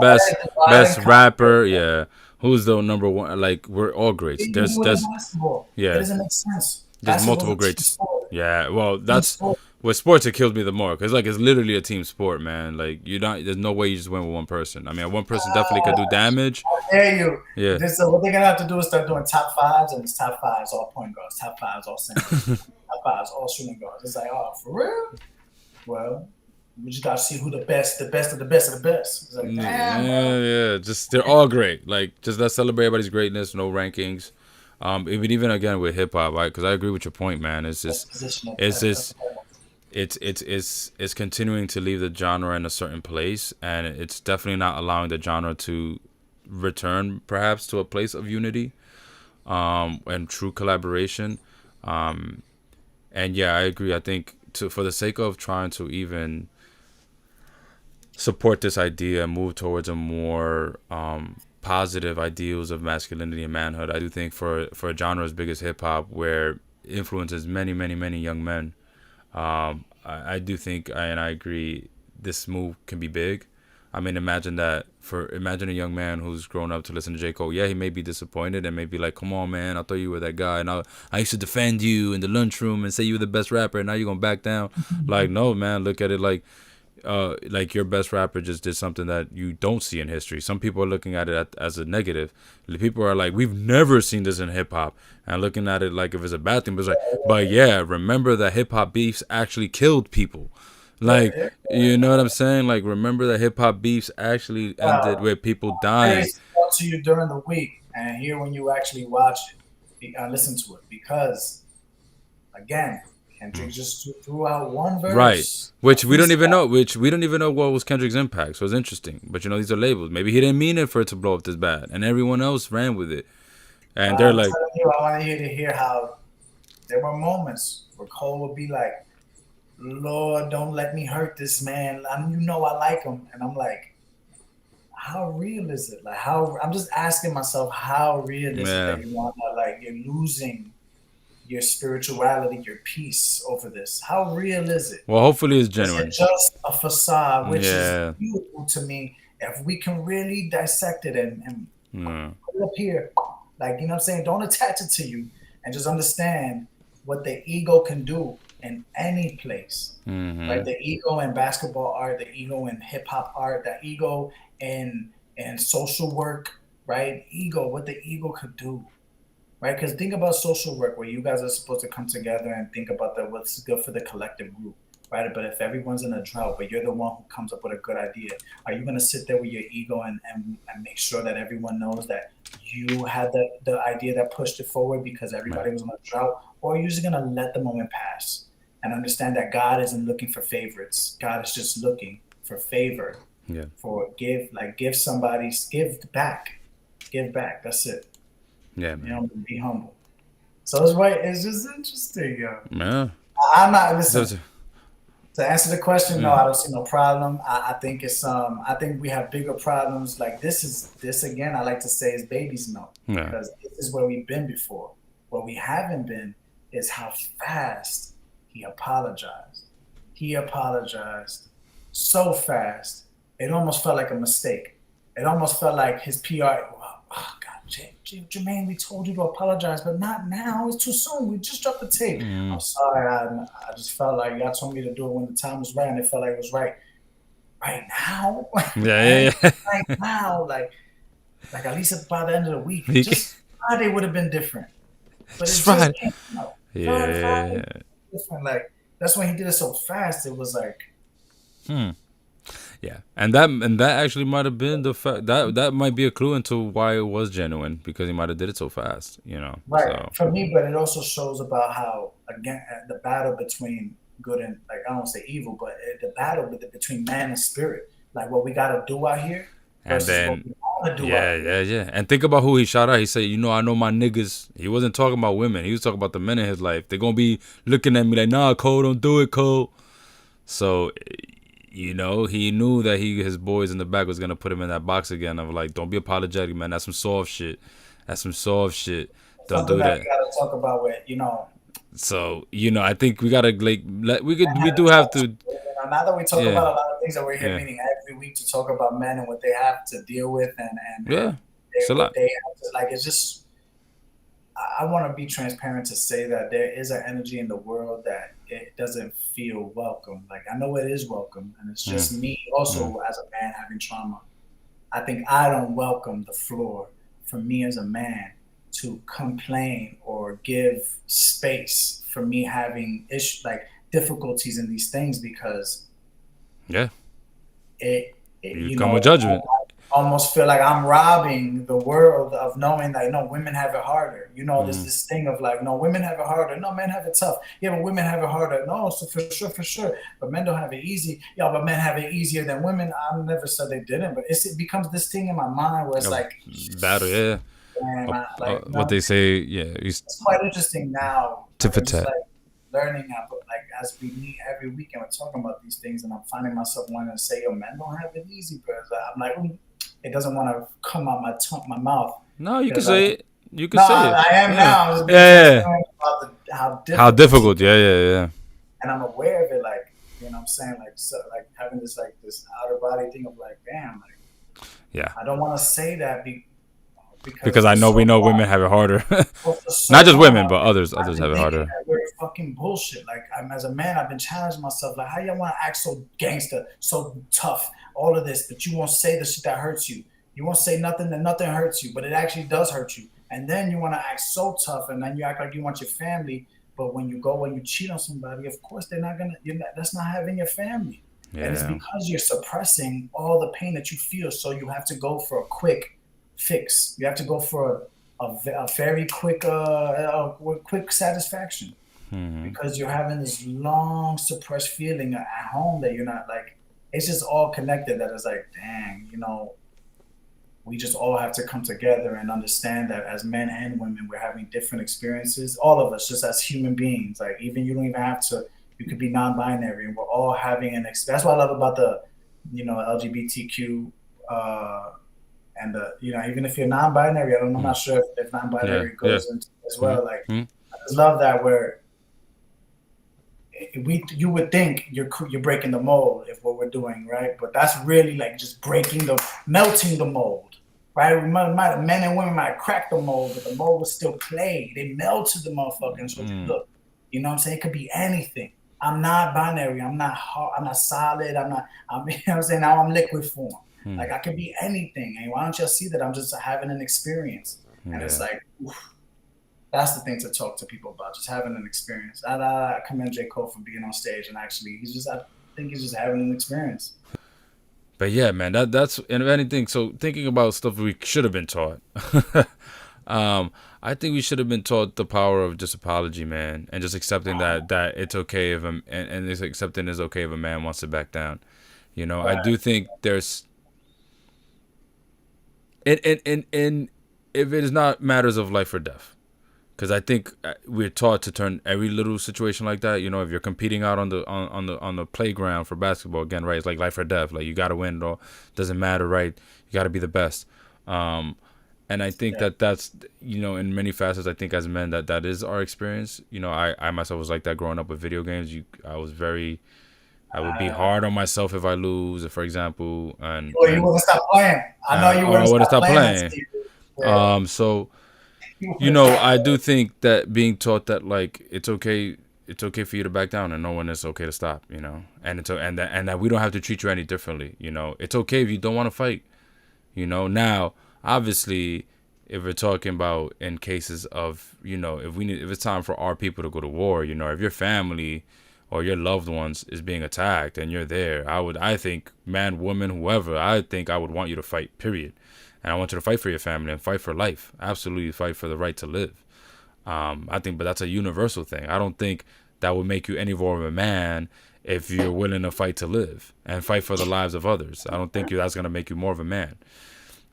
best rapper? Yeah, who's the number one? Like, we're all greats. There's it doesn't make sense. There's multiple greats. Yeah, well, that's with sports, it kills me the more because like it's literally a team sport, man. Like there's no way you just win with one person. I mean, one person definitely could do damage. How dare you? Yeah. What they're gonna have to do is start doing top fives, and it's top fives all point guards, top fives all centers, top fives all shooting guards. It's like, oh, for real? Well, we just gotta see who the best of the best of the best. It's like, damn, yeah. Just they're all great. Like, just let's celebrate everybody's greatness. No rankings. Even again with hip hop, right? Because I agree with your point, man. It's continuing to leave the genre in a certain place, and it's definitely not allowing the genre to return, perhaps, to a place of unity. and true collaboration. And yeah, I agree. I think for the sake of trying to even support this idea and move towards a more positive ideals of masculinity and manhood, I do think for a genre as big as hip hop, where it influences many, many, many young men, I do think, and I agree, this move can be big. I mean, imagine a young man who's grown up to listen to J. Cole. Yeah, he may be disappointed and may be like, come on, man, I thought you were that guy. And I used to defend you in the lunchroom and say you were the best rapper, and now you're going to back down. Like, no, man, look at it like your best rapper just did something that you don't see in history. Some people are looking at it as a negative. People are like, we've never seen this in hip-hop, and looking at it like if it's a bad thing. But it's like, but yeah, remember that hip-hop beefs actually killed people. Like, you know what I'm saying? Like, remember that hip-hop beefs actually ended with people dying. I used to talk to you during the week, and here when you actually watch it, listen to it, because, again, Kendrick just threw out one verse. Right. Which we don't even know. What was Kendrick's impact. So it's interesting. But, you know, these are labels. Maybe he didn't mean it for it to blow up this bad, and everyone else ran with it. And they're like... I want you to hear how there were moments where Cole would be like, Lord, don't let me hurt this man. You know I like him. And I'm like, how real is it? Like, I'm just asking myself, how real is it that you want to, like, you're losing your spirituality, your peace over this? How real is it? Well, hopefully it's genuine. Is it just a facade, which is beautiful to me. If we can really dissect it and put it up here, like, you know what I'm saying? Don't attach it to you, and just understand what the ego can do in any place. Like the ego in basketball art, the ego in hip hop art, the ego in social work, right? What the ego could do, right? Because think about social work, where you guys are supposed to come together and think about what's good for the collective group, right? But if everyone's in a drought, but you're the one who comes up with a good idea, are you going to sit there with your ego and make sure that everyone knows that you had the idea that pushed it forward because everybody was in a drought? Or are you just going to let the moment pass and understand that God isn't looking for favorites? God is just looking for favor. Yeah. For give back. That's it. Yeah, man. You know, be humble. So it's just interesting, yo. Yeah. I'm not listening. To answer the question, no, I don't see no problem. I think I think we have bigger problems. Like this again, I like to say is baby's milk. Yeah. Because this is where we've been before. What we haven't been is how fast he apologized. He apologized so fast, it almost felt like a mistake. It almost felt like his PR, oh God, Jermaine, we told you to apologize, but not now. It's too soon. We just dropped the tape. I'm sorry. I just felt like y'all told me to do it when the time was right, and it felt like it was right. Right now? Yeah. Right now. Like at least by the end of the week. Just Friday would have been different. But it's Friday. Friday different. Like, that's when he did it so fast. It was like, Yeah, and that actually might have been the fact that might be a clue into why it was genuine, because he might have did it so fast, you know. Right. So. For me, but it also shows about how, again, the battle between good and, like, I don't want to say evil, but the battle between man and spirit, like what we got to do out here. And then, what we want to do yeah. And think about who he shot at. He said, you know, I know my niggas. He wasn't talking about women. He was talking about the men in his life. They're going to be looking at me like, nah, Cole, don't do it, Cole. So, you know, he knew that his boys in the back was going to put him in that box again of like, don't be apologetic, man. That's some soft shit. Don't Something do that. We got to talk about with, you know. So, you know, I think we got to, like, we do have to. Now that we talk about a lot of things that we're here meeting every week to talk about men and what they have to deal with and it's a lot. They have to, like, it's just, I want to be transparent to say that there is an energy in the world that it doesn't feel welcome. Like, I know it is welcome, and it's just me also as a man having trauma. I think I don't welcome the floor for me as a man to complain or give space for me having issues, like difficulties in these things, because you come with judgment. I almost feel like I'm robbing the world of knowing that, no, women have it harder. You know, there's this thing of like, no, women have it harder. No, men have it tough. Yeah, but women have it harder. No, so for sure. But men don't have it easy. Yeah, but men have it easier than women. I never said they didn't, but it becomes this thing in my mind where it's like battle, And what they say, yeah, it's quite interesting now. tit for I'm just tat. learning, but as we meet every weekend, we're talking about these things, and I'm finding myself wanting to say, "Yo, men don't have it easy," because I'm like, it doesn't want to come out my mouth. No, you can say it. You can No, say it. I am yeah. now. I'm just about how difficult. Yeah. And I'm aware of it, you know what I'm saying, having this outer body thing of damn, yeah. I don't want to say that because we know women have it harder. Not just women, but others have it harder. We're fucking bullshit. As a man, I've been challenging myself. How y'all want to act so gangster, so tough, all of this, but you won't say the shit that hurts you. You won't say nothing that nothing hurts you, but it actually does hurt you. And then you want to act so tough, and then you act like you want your family. But when you cheat on somebody, of course they're not gonna. That's not having your family. Yeah. And it's because you're suppressing all the pain that you feel. So you have to go for a quick fix. You have to go for a very quick satisfaction, because you're having this long suppressed feeling at home that you're not it's just all connected. That it's dang, we just all have to come together and understand that as men and women, we're having different experiences. All of us, just as human beings. Even you don't even have to. You could be non-binary, and we're all having an experience. That's what I love about the, LGBTQ, and even if you're non-binary, I'm not sure if non-binary goes into as well. I just love that where you would think you're breaking the mold if what we're doing, right? But that's really just melting the mold. Right, men and women might crack the mold, but the mold was still clay. They melted the motherfucker and showed you, look, you know what I'm saying? It could be anything. I'm not binary. I'm not hard. I'm not solid. You know what I'm saying? Now I'm liquid form. I could be anything. And why don't y'all see that I'm just having an experience? And it's oof, that's the thing to talk to people about, just having an experience. I commend J. Cole for being on stage, and actually, I think he's just having an experience. But yeah, man, that's, and if anything, so thinking about stuff we should have been taught. I think we should have been taught the power of just apology, man, and just accepting that it's okay if and it's accepting it's okay if a man wants to back down. I do think there's in if it is not matters of life or death. Because I think we're taught to turn every little situation like that. If you're competing out on the playground for basketball, again, right? It's like life or death. You got to win it all. Doesn't matter, right? You got to be the best. And I think that's in many facets. I think as men that is our experience. I myself was like that growing up with video games. I would be hard on myself if I lose, for example. And you wouldn't stop playing. I know you wouldn't stop playing. So. I do think that being taught that it's okay for you to back down, and no one is okay to stop, and that we don't have to treat you any differently. It's okay if you don't want to fight. Now obviously if we're talking about in cases of if it's time for our people to go to war, if your family or your loved ones is being attacked and you're there, I think man, woman, whoever, I think I would want you to fight, period. And I want you to fight for your family and fight for life. Absolutely fight for the right to live. I think, but that's a universal thing. I don't think that would make you any more of a man if you're willing to fight to live and fight for the lives of others. I don't think that's going to make you more of a man.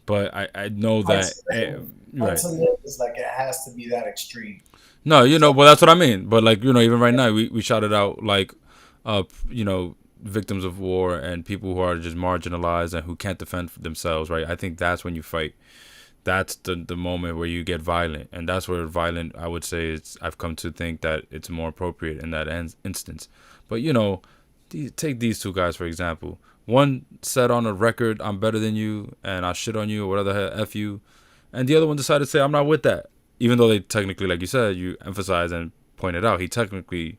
But I know that... Fight to live is it has to be that extreme. No, well, that's what I mean. But even right now, we shouted out victims of war and people who are just marginalized and who can't defend themselves, right? I think that's when you fight. That's the moment where you get violent, and that's where violent, I would say, I've come to think that it's more appropriate in that instance. But take these two guys for example. One said on a record, "I'm better than you and I shit on you," or whatever, F you, and the other one decided to say, "I'm not with that," even though they technically, like you said, you emphasized and pointed out, he technically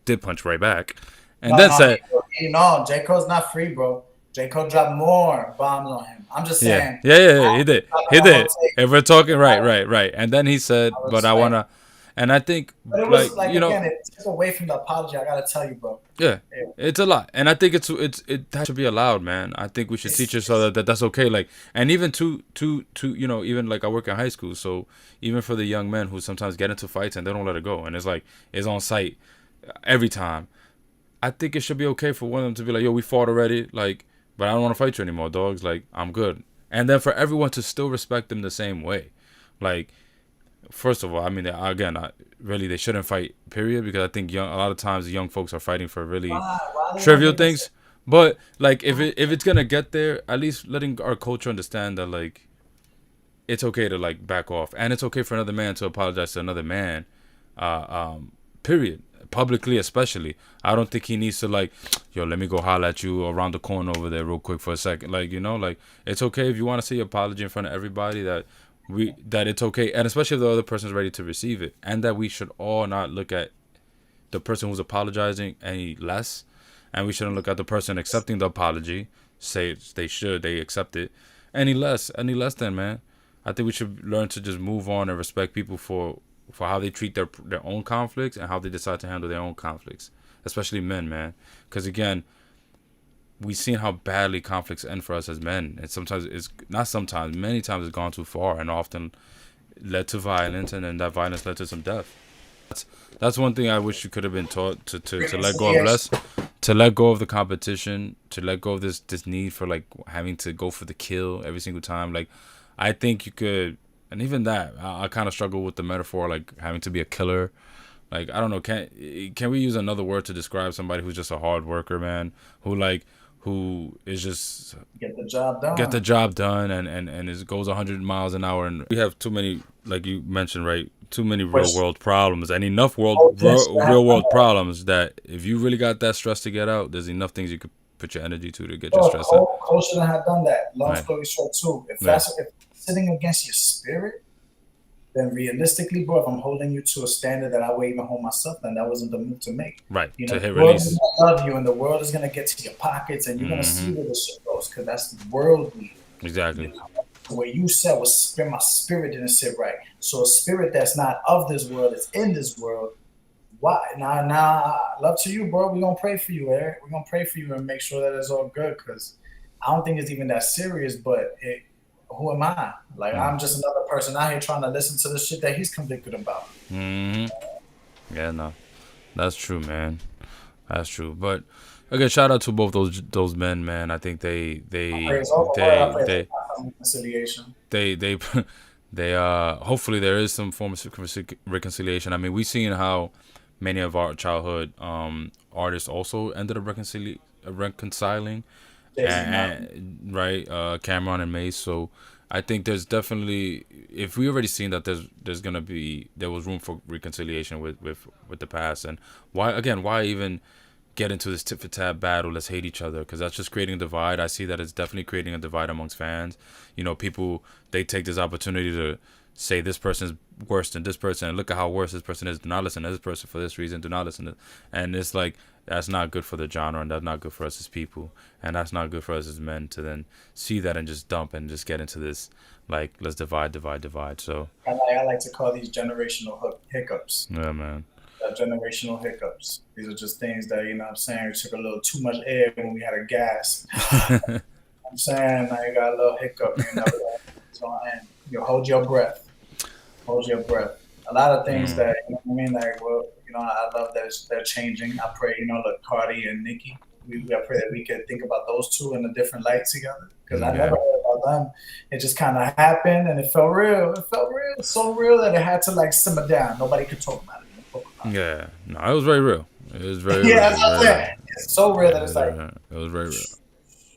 did punch right back. And said, J. Cole's not free, bro. J. Cole dropped more bombs on him. I'm just saying. Yeah, he did. If we're talking, right. And then he said, but I want to, and I think, but it was again, it took away from the apology. I got to tell you, bro. Yeah, it's a lot. And I think it should be allowed, man. I think we should teach each other that that's okay. And even to even I work in high school. So even for the young men who sometimes get into fights and they don't let it go. And it's on site every time. I think it should be okay for one of them to be like, yo, we fought already, but I don't want to fight you anymore, dogs. I'm good. And then for everyone to still respect them the same way. Like, first of all, I mean, again, really, they shouldn't fight, period, because I think a lot of times young folks are fighting for really trivial things. But like, if it's gonna get there, at least letting our culture understand that like it's okay to like back off, and it's okay for another man to apologize to another man, period, publicly especially. I don't think he needs to like, yo, let me go holler at you around the corner over there real quick for a second. Like, you know, like it's okay if you want to say your apology in front of everybody, that it's okay, and especially if the other person's ready to receive it, and that we should all not look at the person who's apologizing any less, and we shouldn't look at the person accepting the apology, say they accept it, any less than, man. I think we should learn to just move on and respect people for how they treat their own conflicts and how they decide to handle their own conflicts, especially men, man. Because again, we've seen how badly conflicts end for us as men, and many times it's gone too far and often led to violence, and then that violence led to some death. That's one thing I wish you could have been taught to let go of less, to let go of the competition, to let go of this need for like having to go for the kill every single time. Like, I think you could, and even that, I kind of struggle with the metaphor, like having to be a killer. Like, I don't know, can we use another word to describe somebody who's just a hard worker, man, who is just get the job done, and it goes 100 miles an hour, and we have too many, like you mentioned, right? Too many real world problems, and enough real world problems that if you really got that stress to get out, there's enough things you could put your energy to get your stress out. Cole shouldn't have done that. Long story short, too. If that's sitting against your spirit, then realistically, bro, if I'm holding you to a standard that I would even hold myself, then that wasn't the move to make. Right. You know, to hit the world release. is gonna love you, and the world is gonna get to your pockets, and you're gonna see where this shit goes, because that's worldly. Exactly. You know? What you said was my spirit didn't sit right. So a spirit that's not of this world is in this world. Why? Nah, love to you, bro. We're gonna pray for you, Eric. We're gonna pray for you and make sure that it's all good, because I don't think it's even that serious, but who am I? Like, I'm just another person out here trying to listen to the shit that he's convicted about. Yeah, no, that's true, man. That's true. But again, shout out to both those men, man. I think they hopefully there is some form of reconciliation. I mean, we've seen how many of our childhood artists also ended up reconciling. Right, Cameron and Mace. So I think there's definitely, if we already seen that there was room for reconciliation with the past, and why even get into this tit for tat battle? Let's hate each other, because that's just creating a divide. I see that it's definitely creating a divide amongst fans. You know, people, they take this opportunity to say this person is worse than this person, and look at how worse this person is. Do not listen to this person for this reason. Do not listen to, and it's like, that's not good for the genre, and that's not good for us as people, and that's not good for us as men to then see that and just dump and just get into this, like, let's divide. So I like to call these generational hiccups. Yeah, man. Generational hiccups. These are just things that, you know what I'm saying, we took a little too much air when we had a gas. I'm saying, now you got a little hiccup, you know, so, and you hold your breath. Hold your breath. A lot of things that, you know what I mean, like, well, you know, I love that they're changing. I pray, you know, look, Cardi and Nicki, I pray that we could think about those two in a different light together, because I never heard about them. It just kind of happened, and it felt real. It felt real, so real that it had to like simmer down. Nobody could talk about it. Yeah, no, it was very real. It was very real. That's what I'm saying. It's so real that it's like, it was very real.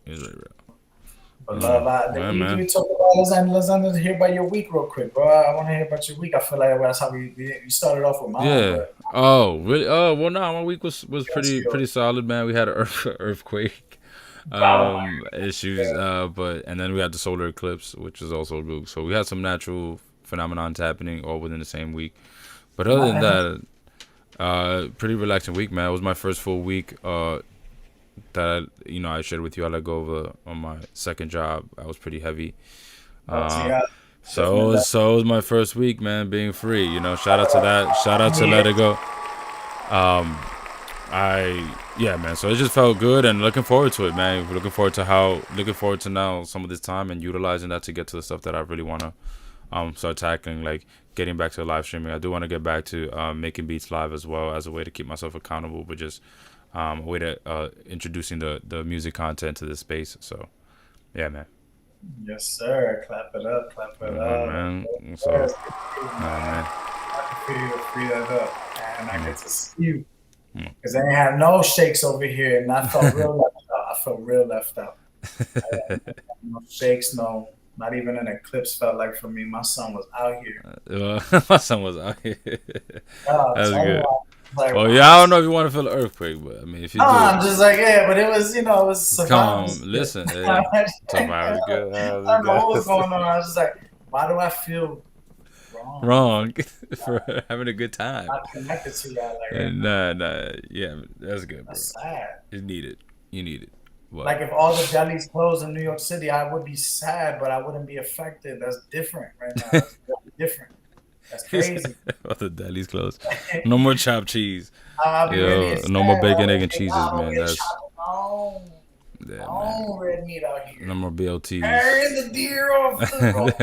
It was very real. But love, we talk about let's hear about your week real quick, bro. I want to hear about your week. I feel like that's how we started off with mine. Yeah. But, oh, really? Oh, well, no, my week was pretty solid, man. We had an earthquake issues, and then we had the solar eclipse, which is also good. So we had some natural phenomenons happening all within the same week. But other than that, pretty relaxing week, man. It was my first full week that I shared with you. I let go of on my second job. I was pretty heavy. So it was my first week, man, being free. You know, shout out to that. Shout out to Let It Go. Man. So it just felt good, and looking forward to it, man. Looking forward to now some of this time and utilizing that to get to the stuff that I really want to start tackling, like getting back to live streaming. I do want to get back to making beats live as well, as a way to keep myself accountable, but just a way to introducing the music content to this space. So yeah, man. Yes, sir. Clap it up. Clap it up. Man. Yes, So, sir. man. I can feel you to free that up, and I get to see you. Mm. Because they ain't have no shakes over here, and I felt real left out. I felt real left out. No shakes, no, not even an eclipse felt like for me. My son was out here. My son was out here. That's So good. like, Well, yeah, I don't know if you want to feel an earthquake, but I mean, if you do, I'm just like, yeah, but it was, it was it's calm. survival. Listen, yeah. Talk about it. Good. I don't know what was going on. I was just like, why do I feel wrong for having a good time? Not connected to y'all like Nah, yeah, that's good, bro. That's sad. It's needed. You need it. What? Like if all the delis closed in New York City, I would be sad, but I wouldn't be affected. That's different right now. That's really different. That's crazy. All the delis closed. No more chopped cheese. Yo, really no more bacon, egg, and cheeses, man. That's no red meat out here. No more BLTs. Carry the deer off the road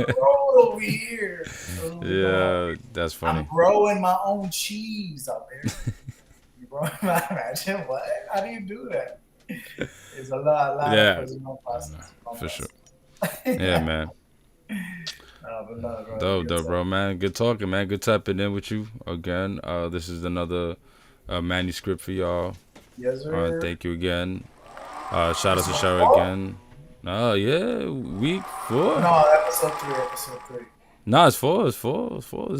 over here. Yeah, that's funny. I'm growing my own cheese out there. Imagine what? How do you do that? It's a lot yeah, of process. For sure. Yeah, man. Dope, bro, man. Good talking, man. Good tapping in with you again. This is another manuscript for y'all. Yes, sir. Thank you again. Shout out to Shara again. Yeah, week 4. No, episode 3. No, it's 4. This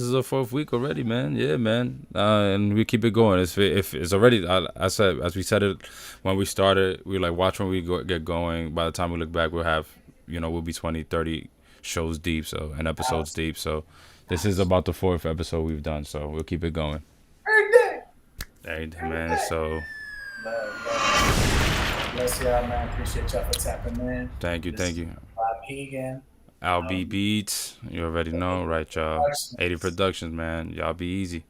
is our 4th week already, man. Yeah, man. And we keep it going. If it's already, I said, as we said it when we started, we like watch when we get going. By the time we look back, we'll have, we'll be 20, 30 shows deep, and episodes deep. So this is about the 4th episode we've done. So we'll keep it going. Every day, man. So. Bless y'all, man. Appreciate y'all for tapping in. Thank you. ROB HEGAN. AL-BEATZ. You already know, right, y'all? 80 Productions, man. Y'all be easy.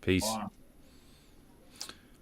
Peace.